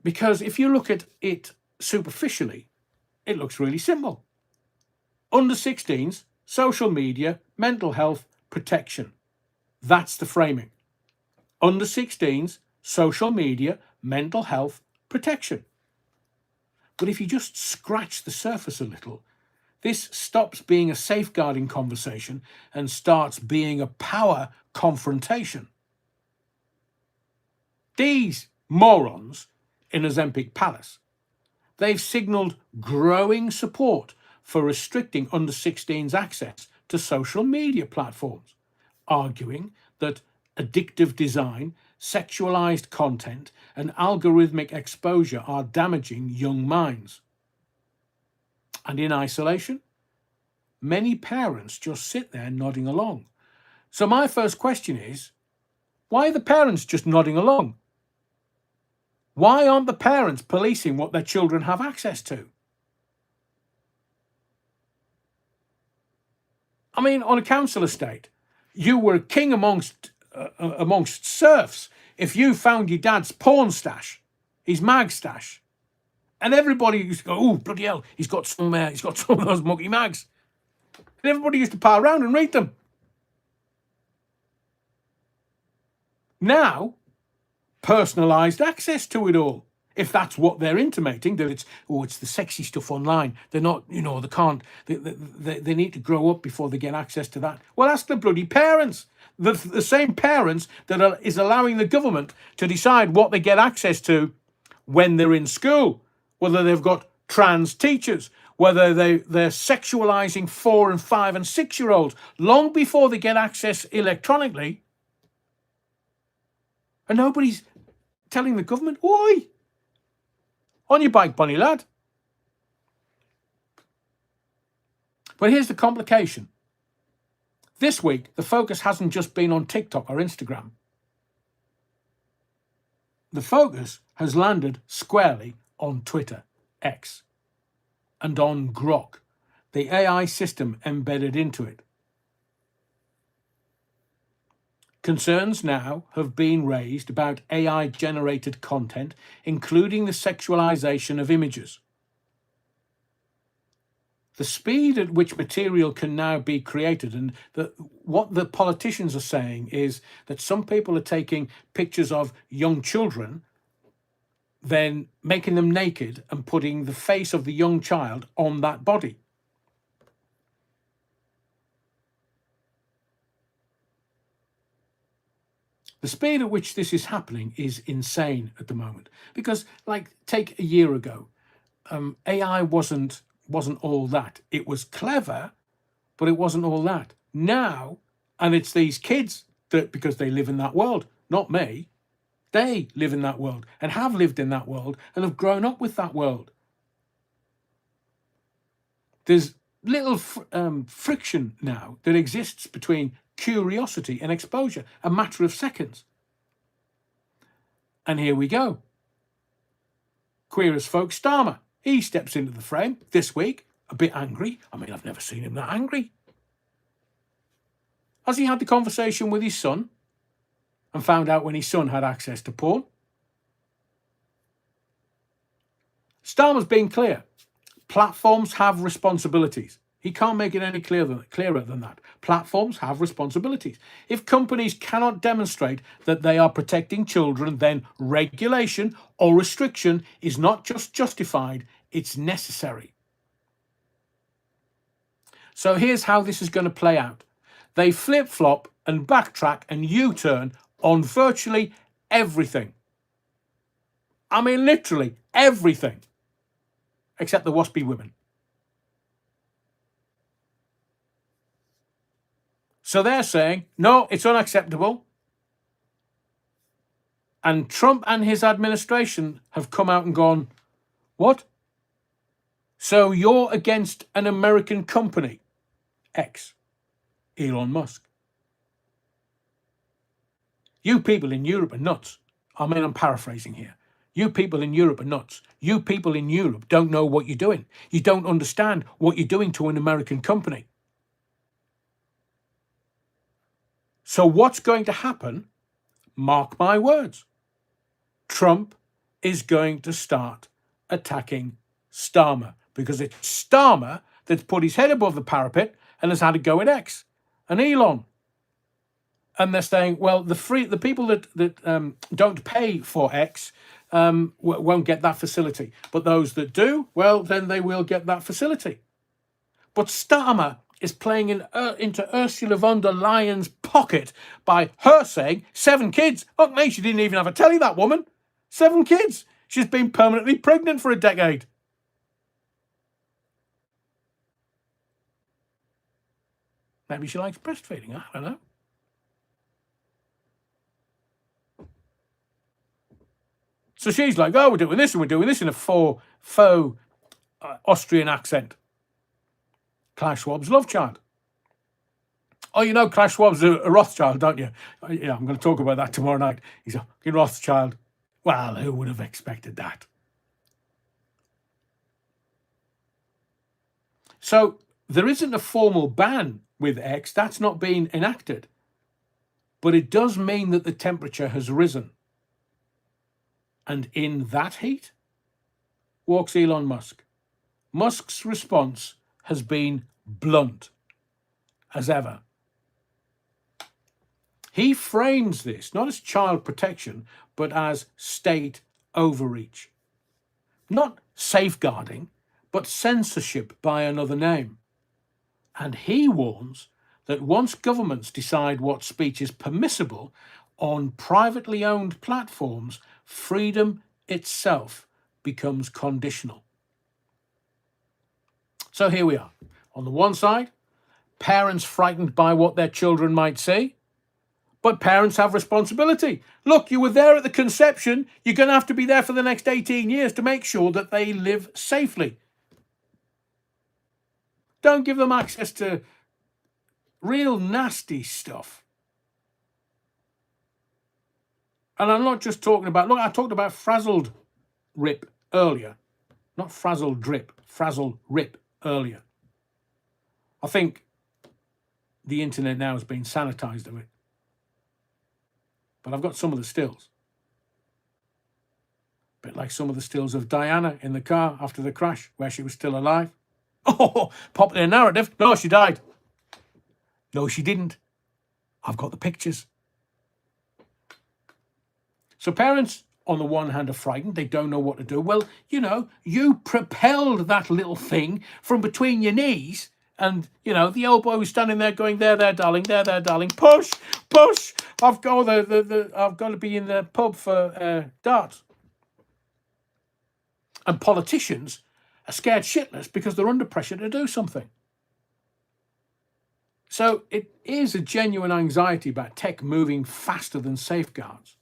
Because if you look at it superficially, it looks really simple. Under 16s, social media, mental health, protection. That's the framing. Under 16s, social media, mental health, protection. But if you just scratch the surface a little, this stops being a safeguarding conversation and starts being a power confrontation. These morons in Ozempic Palace, they've signalled growing support for restricting under 16s access to social media platforms, arguing that addictive design, sexualized content, and algorithmic exposure are damaging young minds. And in isolation, many parents just sit there nodding along. So my first question is, why are the parents just nodding along? Why aren't the parents policing what their children have access to? I mean, on a council estate, you were king amongst serfs if you found your dad's porn stash, his mag stash. And everybody used to go, oh, bloody hell, he's got some of those muggy mags. And everybody used to pile around and read them. Now, personalised access to it all. If that's what they're intimating, that it's the sexy stuff online. They're not, they can't, they need to grow up before they get access to that. Well, ask the bloody parents. The same parents that is allowing the government to decide what they get access to when they're in school. Whether they've got trans teachers, whether they're sexualising 4 and 5 and 6-year-olds long before they get access electronically. And nobody's telling the government, oi, on your bike, bunny lad. But here's the complication. This week, the focus hasn't just been on TikTok or Instagram. The focus has landed squarely on Twitter, X, and on Grok, the AI system embedded into it. Concerns now have been raised about AI-generated content, including the sexualization of images. The speed at which material can now be created, and what the politicians are saying is that some people are taking pictures of young children, then making them naked and putting the face of the young child on that body. The speed at which this is happening is insane at the moment. Because, like, take a year ago, AI wasn't all that. It was clever, but it wasn't all that. Now, and it's these kids that, because they live in that world, not me, they live in that world and have lived in that world and have grown up with that world. There's little friction now that exists between curiosity and exposure, a matter of seconds. And here we go. Queer as folk Starmer. He steps into the frame this week, a bit angry. I mean, I've never seen him that angry. Has he had the conversation with his son and found out when his son had access to porn? Starmer's been clear. Platforms have responsibilities. He can't make it any clearer than that. Platforms have responsibilities. If companies cannot demonstrate that they are protecting children, then regulation or restriction is not just justified, it's necessary. So here's how this is going to play out. They flip-flop and backtrack and U-turn on virtually everything. I mean, literally everything, except the waspy women. So they're saying, no, it's unacceptable. And Trump and his administration have come out and gone, what? So you're against an American company, X, Elon Musk. You people in Europe are nuts. I mean, I'm paraphrasing here. You people in Europe are nuts. You people in Europe don't know what you're doing. You don't understand what you're doing to an American company. So what's going to happen? Mark my words. Trump is going to start attacking Starmer, because it's Starmer that's put his head above the parapet and has had a go at X and Elon. And they're saying, well, the people that don't pay for X won't get that facility. But those that do, well, then they will get that facility. But Starmer is playing into Ursula von der Leyen's pocket by her saying 7 kids. Look, mate, she didn't even have a telly, that woman. 7 kids. She's been permanently pregnant for a decade. Maybe she likes breastfeeding. I don't know. So she's like, oh, we're doing this and we're doing this in a faux Austrian accent. Klaus Schwab's love child. Oh, you know Klaus Schwab's a Rothschild, don't you? Yeah, I'm going to talk about that tomorrow night. He's a fucking Rothschild. Well, who would have expected that? So there isn't a formal ban with X. That's not being enacted. But it does mean that the temperature has risen. And in that heat walks Elon Musk. Musk's response has been blunt as ever. He frames this not as child protection, but as state overreach. Not safeguarding, but censorship by another name. And he warns that once governments decide what speech is permissible on privately owned platforms, freedom itself becomes conditional. So here we are. On the one side, parents frightened by what their children might see, but parents have responsibility. Look, you were there at the conception. You're going to have to be there for the next 18 years to make sure that they live safely. Don't give them access to real nasty stuff. And I'm not just talking about, look, I talked about frazzled rip earlier. Not frazzled drip, frazzled rip earlier. I think the internet now has been sanitized of it. But I've got some of the stills. A bit like some of the stills of Diana in the car after the crash, where she was still alive. Oh, popular narrative. No, she died. No, she didn't. I've got the pictures. So parents, on the one hand, are frightened. They don't know what to do. Well, you know, you propelled that little thing from between your knees And, the old boy was standing there going, there, darling, darling, push, push. I've got I've got to be in the pub for darts. And politicians are scared shitless because they're under pressure to do something. So it is a genuine anxiety about tech moving faster than safeguards.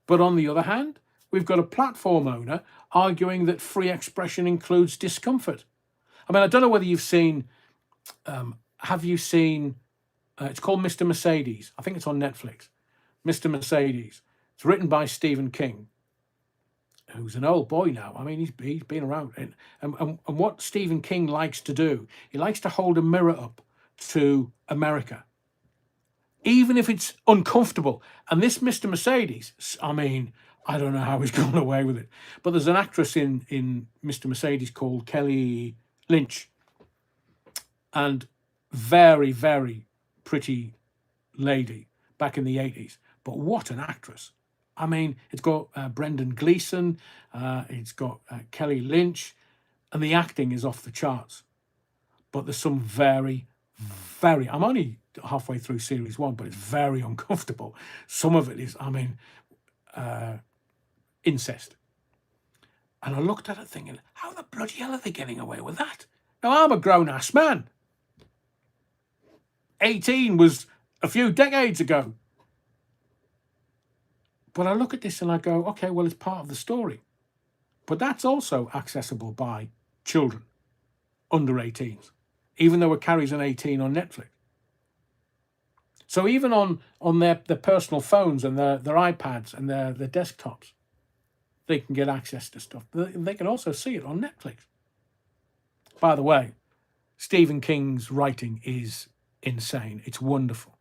But on the other hand, we've got a platform owner arguing that free expression includes discomfort. I mean, I don't know whether you've seen, have you seen, it's called Mr. Mercedes. I think it's on Netflix. Mr. Mercedes. It's written by Stephen King, who's an old boy now. I mean, he's been around. And what Stephen King likes to do, he likes to hold a mirror up to America, even if it's uncomfortable. And this Mr. Mercedes, I mean, I don't know how he's gone away with it. But there's an actress in Mr. Mercedes called Kelly Lynch. And very, very pretty lady back in the 80s. But what an actress. I mean, it's got Brendan Gleeson, it's got Kelly Lynch, and the acting is off the charts. But there's some very, very, I'm only halfway through series 1, but it's very uncomfortable. Some of it is, I mean, incest. And I looked at it thinking, how the bloody hell are they getting away with that? Now, I'm a grown-ass man. 18 was a few decades ago. But I look at this and I go, okay, well, it's part of the story. But that's also accessible by children under 18s, even though it carries an 18 on Netflix. So even on their personal phones and their iPads and their desktops, they can get access to stuff. They can also see it on Netflix. By the way, Stephen King's writing is insane. It's wonderful.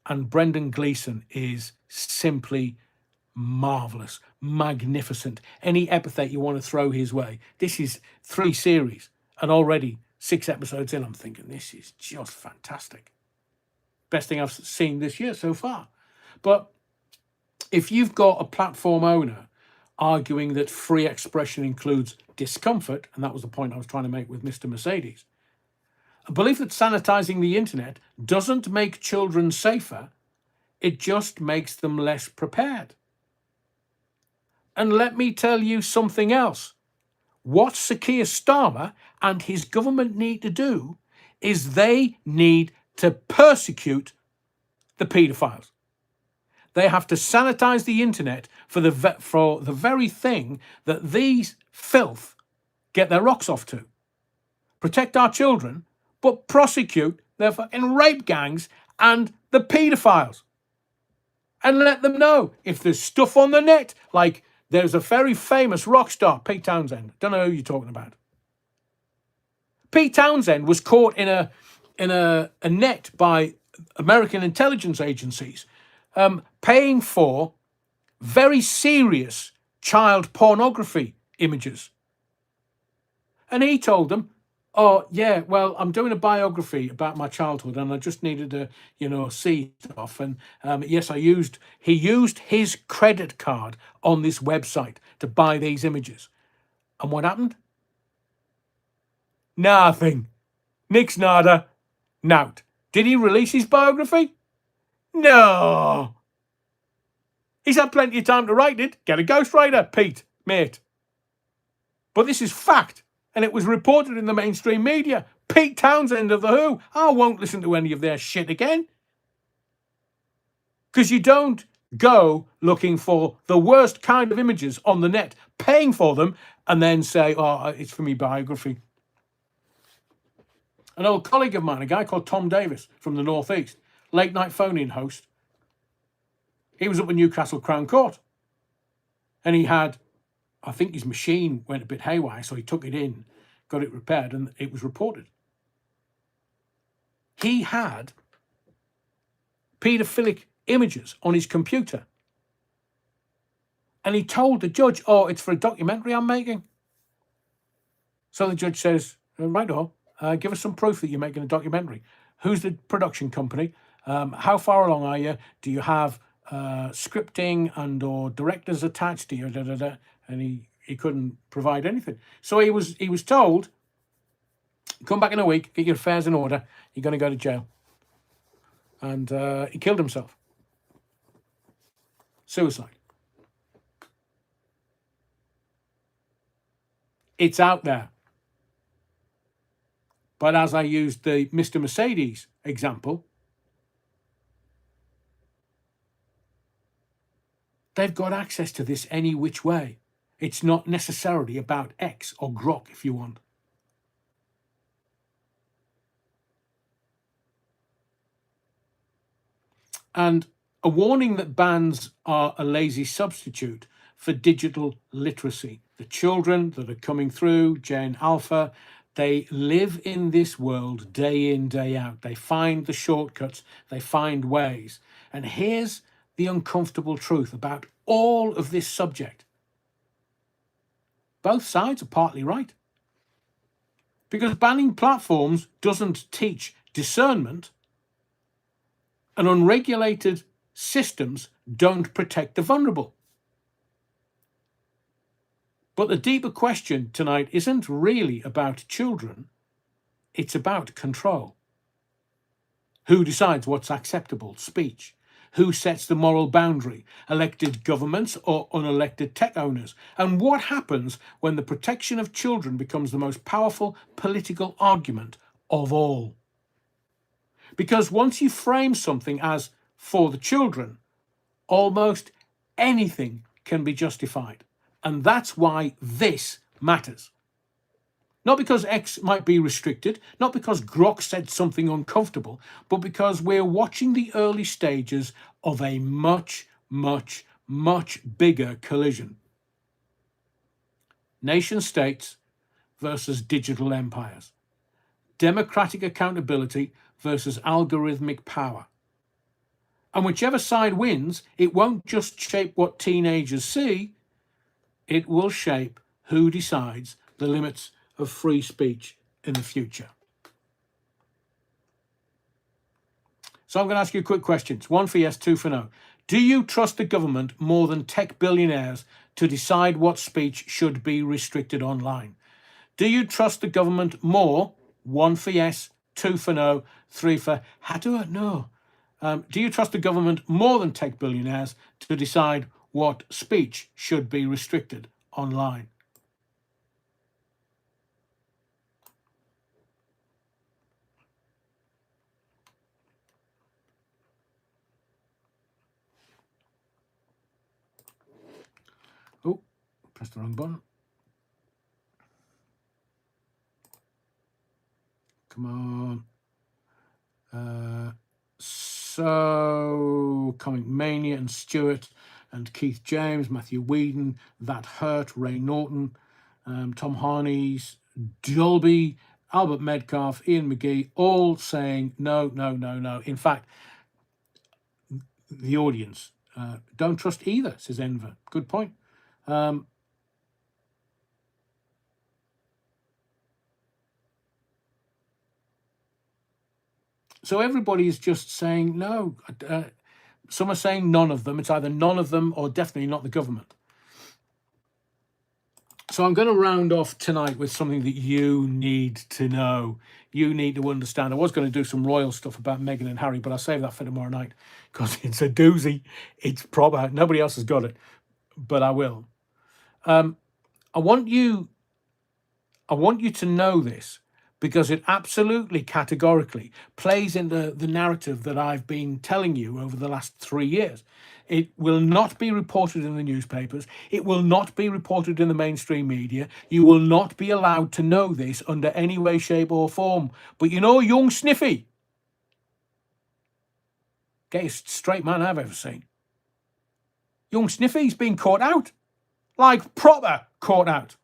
And Brendan Gleeson is simply marvellous, magnificent. Any epithet you want to throw his way. This is 3 series and already 6 episodes in. I'm thinking, this is just fantastic. Best thing I've seen this year so far. But if you've got a platform owner arguing that free expression includes discomfort, and that was the point I was trying to make with Mr. Mercedes, a belief that sanitizing the internet doesn't make children safer, it just makes them less prepared. And let me tell you something else. What Sir Keir Starmer and his government need to do is they need to persecute the paedophiles. They have to sanitize the internet for the very thing that these filth get their rocks off to. Protect our children, but prosecute their fucking rape gangs and the paedophiles. And let them know if there's stuff on the net, like there's a very famous rock star, Pete Townsend. Don't know who you're talking about. Pete Townsend was caught in a net by American intelligence agencies, paying for very serious child pornography images. And he told them, oh, yeah, well, I'm doing a biography about my childhood and I just needed to, see stuff. And yes, he used his credit card on this website to buy these images. And what happened? Nothing. Nix nada. Nout. Did he release his biography? No. He's had plenty of time to write it. Get a ghostwriter, Pete, mate. But this is fact. And it was reported in the mainstream media. Pete Townsend of The Who. I won't listen to any of their shit again. Because you don't go looking for the worst kind of images on the net, paying for them, and then say, oh, it's for me biography. An old colleague of mine, a guy called Tom Davis from the Northeast, late night phone-in host, he was up at Newcastle Crown Court. And he had, I think his machine went a bit haywire, so he took it in, got it repaired, and it was reported. He had paedophilic images on his computer. And he told the judge, oh, it's for a documentary I'm making. So the judge says, right on, give us some proof that you're making a documentary. Who's the production company? How far along are you? Do you have scripting and or directors attached? Do you, And provide anything. So he was told, come back in a week, get your affairs in order, you're going to go to jail. And he killed himself. Suicide. It's out there. But as I used the Mr. Mercedes example, they've got access to this any which way. It's not necessarily about X or Grok, if you want. And a warning that bans are a lazy substitute for digital literacy. The children that are coming through, Gen Alpha, they live in this world day in, day out. They find the shortcuts, they find ways. And here's the uncomfortable truth about all of this subject. Both sides are partly right. Because banning platforms doesn't teach discernment, and unregulated systems don't protect the vulnerable. But the deeper question tonight isn't really about children, it's about control. Who decides what's acceptable speech? Who sets the moral boundary? Elected governments or unelected tech owners? And what happens when the protection of children becomes the most powerful political argument of all? Because once you frame something as for the children, almost anything can be justified. And that's why this matters. Not because X might be restricted, not because Grok said something uncomfortable, but because we're watching the early stages of a much, much, much bigger collision. Nation states versus digital empires. Democratic accountability versus algorithmic power. And whichever side wins, it won't just shape what teenagers see, it will shape who decides the limits of free speech in the future. So I'm going to ask you quick questions. 1 for yes, 2 for no. Do you trust the government more than tech billionaires to decide what speech should be restricted online? Do you trust the government more? 1 for yes, 2 for no, 3 for how do I know? Do you trust the government more than tech billionaires to decide what speech should be restricted online? Oh, pressed the wrong button. Come on. So, Comic Mania and Stewart and Keith James, Matthew Whedon, That Hurt, Ray Norton, Tom Harney's, Dolby, Albert Medcalf, Ian McGee, all saying no, no, no, no. In fact, the audience don't trust either, says Enver. Good point. So everybody is just saying no. Some are saying none of them. It's either none of them or definitely not the government. So I'm going to round off tonight with something that you need to know. You need to understand. I was going to do some royal stuff about Meghan and Harry, but I'll save that for tomorrow night because it's a doozy. It's proper. Nobody else has got it, but I will. I want you to know this because it absolutely categorically plays into the narrative that I've been telling you over the last 3 years. It will not be reported in the newspapers. It will not be reported in the mainstream media. You will not be allowed to know this under any way, shape or form. But you know, young Sniffy, gayest straight man I've ever seen. Young Sniffy's been caught out, like proper caught out.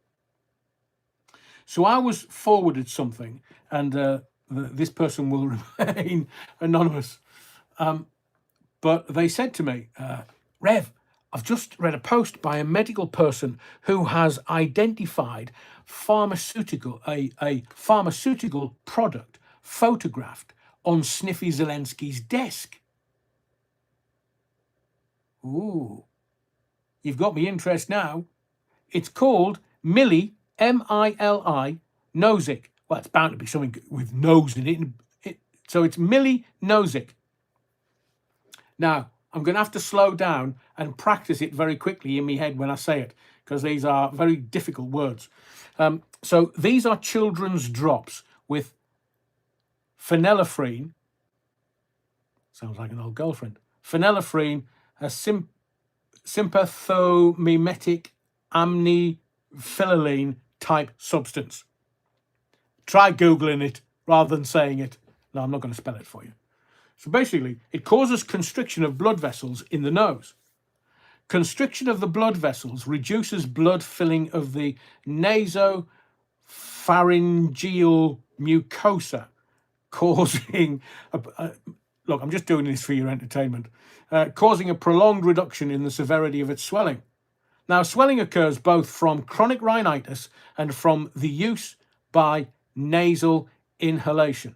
So I was forwarded something, and this person will remain anonymous. But they said to me, Rev, I've just read a post by a medical person who has identified a pharmaceutical product photographed on Sniffy Zelensky's desk. Ooh, you've got me interest now. It's called Mili, M-I-L-I, Nozick. Well, it's bound to be something with nose in it. So it's Mili Nozick. Now, I'm going to have to slow down and practice it very quickly in my head when I say it, because these are very difficult words. So these are children's drops with phenylephrine. Sounds like an old girlfriend. Phenylephrine, a sympathomimetic amniphylline type substance. Try Googling it rather than saying it. No, I'm not going to spell it for you. So basically, it causes constriction of blood vessels in the nose. Constriction of the blood vessels reduces blood filling of the nasopharyngeal mucosa, causing look, I'm just doing this for your entertainment, causing a prolonged reduction in the severity of its swelling. Now, swelling occurs both from chronic rhinitis and from the use by nasal inhalation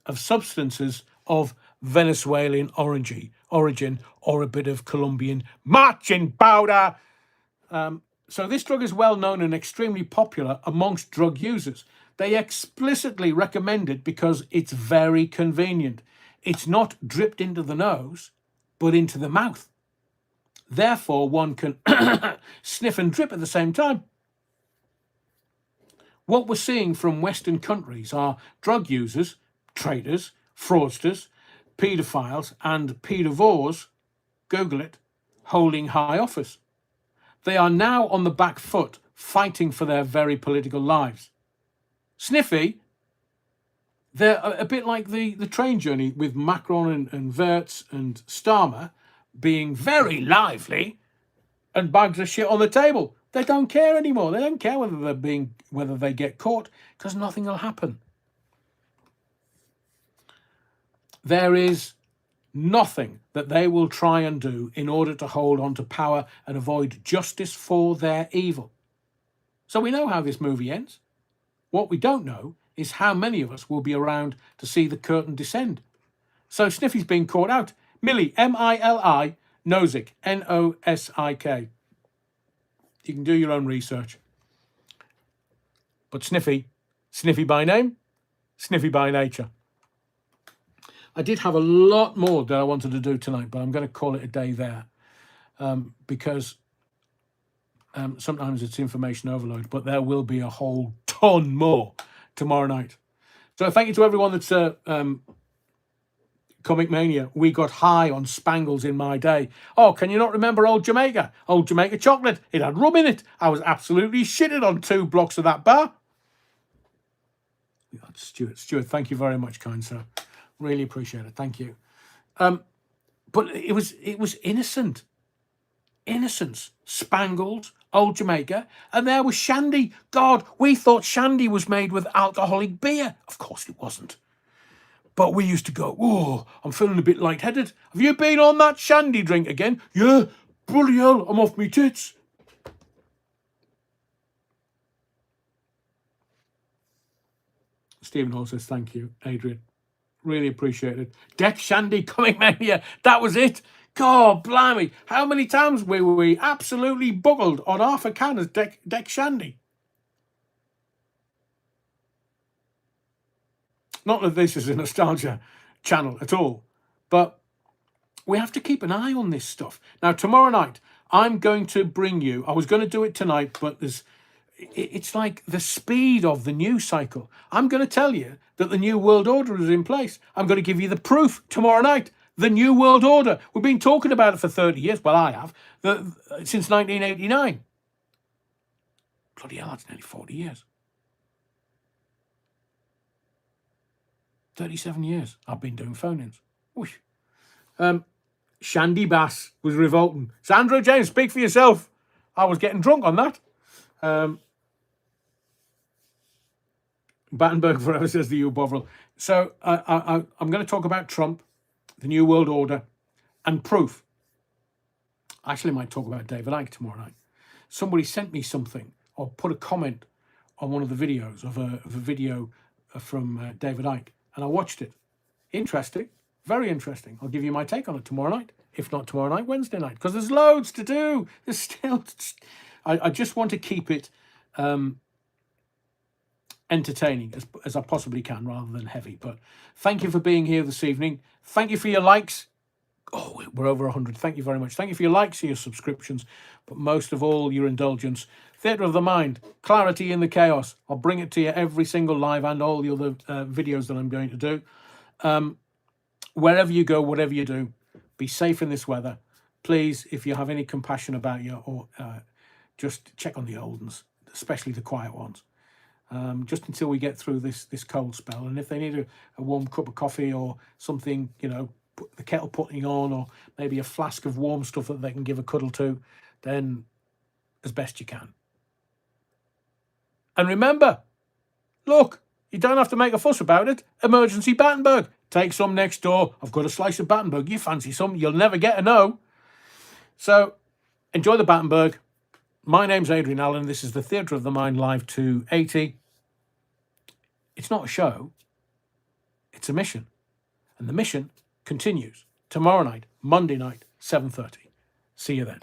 of substances of Venezuelan origin or a bit of Colombian marching powder. So this drug is well known and extremely popular amongst drug users. They explicitly recommend it because it's very convenient. It's not dripped into the nose, but into the mouth. Therefore, one can sniff and drip at the same time. What we're seeing from Western countries are drug users, traders, fraudsters, paedophiles and paedivores, Google it, holding high office. They are now on the back foot, fighting for their very political lives. Sniffy, they're a bit like the train journey with Macron and Wirtz and Starmer being very lively and bags of shit on the table. They don't care anymore. They don't care whether they get caught, because nothing will happen. There is nothing that they will try and do in order to hold on to power and avoid justice for their evil. So we know how this movie ends. What we don't know is how many of us will be around to see the curtain descend. So Sniffy's being caught out. Mili, M-I-L-I, Nozick, N-O-S-I-K. You can do your own research. But Sniffy by name, Sniffy by nature. I did have a lot more that I wanted to do tonight, but I'm going to call it a day there, because sometimes it's information overload, but there will be a whole ton more tomorrow night. So thank you to everyone that's Comic Mania. We got high on Spangles in my day. Oh, can you not remember Old Jamaica? Old Jamaica chocolate. It had rum in it. I was absolutely shitted on 2 blocks of that bar. Stuart, thank you very much, kind sir. Really appreciate it. Thank you. But it was innocent. Innocence. Spangles, Old Jamaica, and there was Shandy. God, we thought Shandy was made with alcoholic beer. Of course it wasn't. But we used to go, oh, I'm feeling a bit lightheaded. Have you been on that Shandy drink again? Yeah, bloody hell, I'm off me tits. Stephen Hall says, thank you, Adrian. Really appreciate it. Deck Shandy Comic Mania. That was it. God blimey. How many times were we absolutely buckled on half a can of Deck Shandy? Not that this is a nostalgia channel at all, but we have to keep an eye on this stuff. Now, tomorrow night, I'm going to bring you, I was going to do it tonight, but it's like the speed of the news cycle. I'm going to tell you that the New World Order is in place. I'm going to give you the proof tomorrow night. The New World Order. We've been talking about it for 30 years. Well, I have. Since 1989. Bloody hell, that's nearly 40 years. 37 years I've been doing phone-ins. Shandy Bass was revolting. Sandra James, speak for yourself. I was getting drunk on that. Battenberg forever, says the U Bovril. So I'm going to talk about Trump, the New World Order, and proof. I actually might talk about David Icke tomorrow night. Somebody sent me something or put a comment on one of the videos of a video from David Icke, and I watched it. Interesting, very interesting. I'll give you my take on it tomorrow night. If not tomorrow night, Wednesday night, because there's loads to do. There's still I just want to keep it entertaining as I possibly can, rather than heavy. But thank you for being here this evening. Thank you for your likes. Oh, we're over 100. Thank you very much. Thank you for your likes, your subscriptions, but most of all, your indulgence. Theatre of the Mind, clarity in the chaos. I'll bring it to you every single live and all the other videos that I'm going to do. Wherever you go, whatever you do, be safe in this weather. Please, if you have any compassion about you, or just check on the old ones, especially the quiet ones. Just until we get through this cold spell. And if they need a warm cup of coffee or something, you know, put the kettle putting on, or maybe a flask of warm stuff that they can give a cuddle to, then as best you can. And remember, look, you don't have to make a fuss about it. Emergency Battenberg. Take some next door. I've got a slice of Battenberg. You fancy some? You'll never get a no. So enjoy the Battenberg. My name's Adrian Allen. This is the Theatre of the Mind Live 280. It's not a show. It's a mission. And the mission continues tomorrow night, Monday night, 7:30. See you then.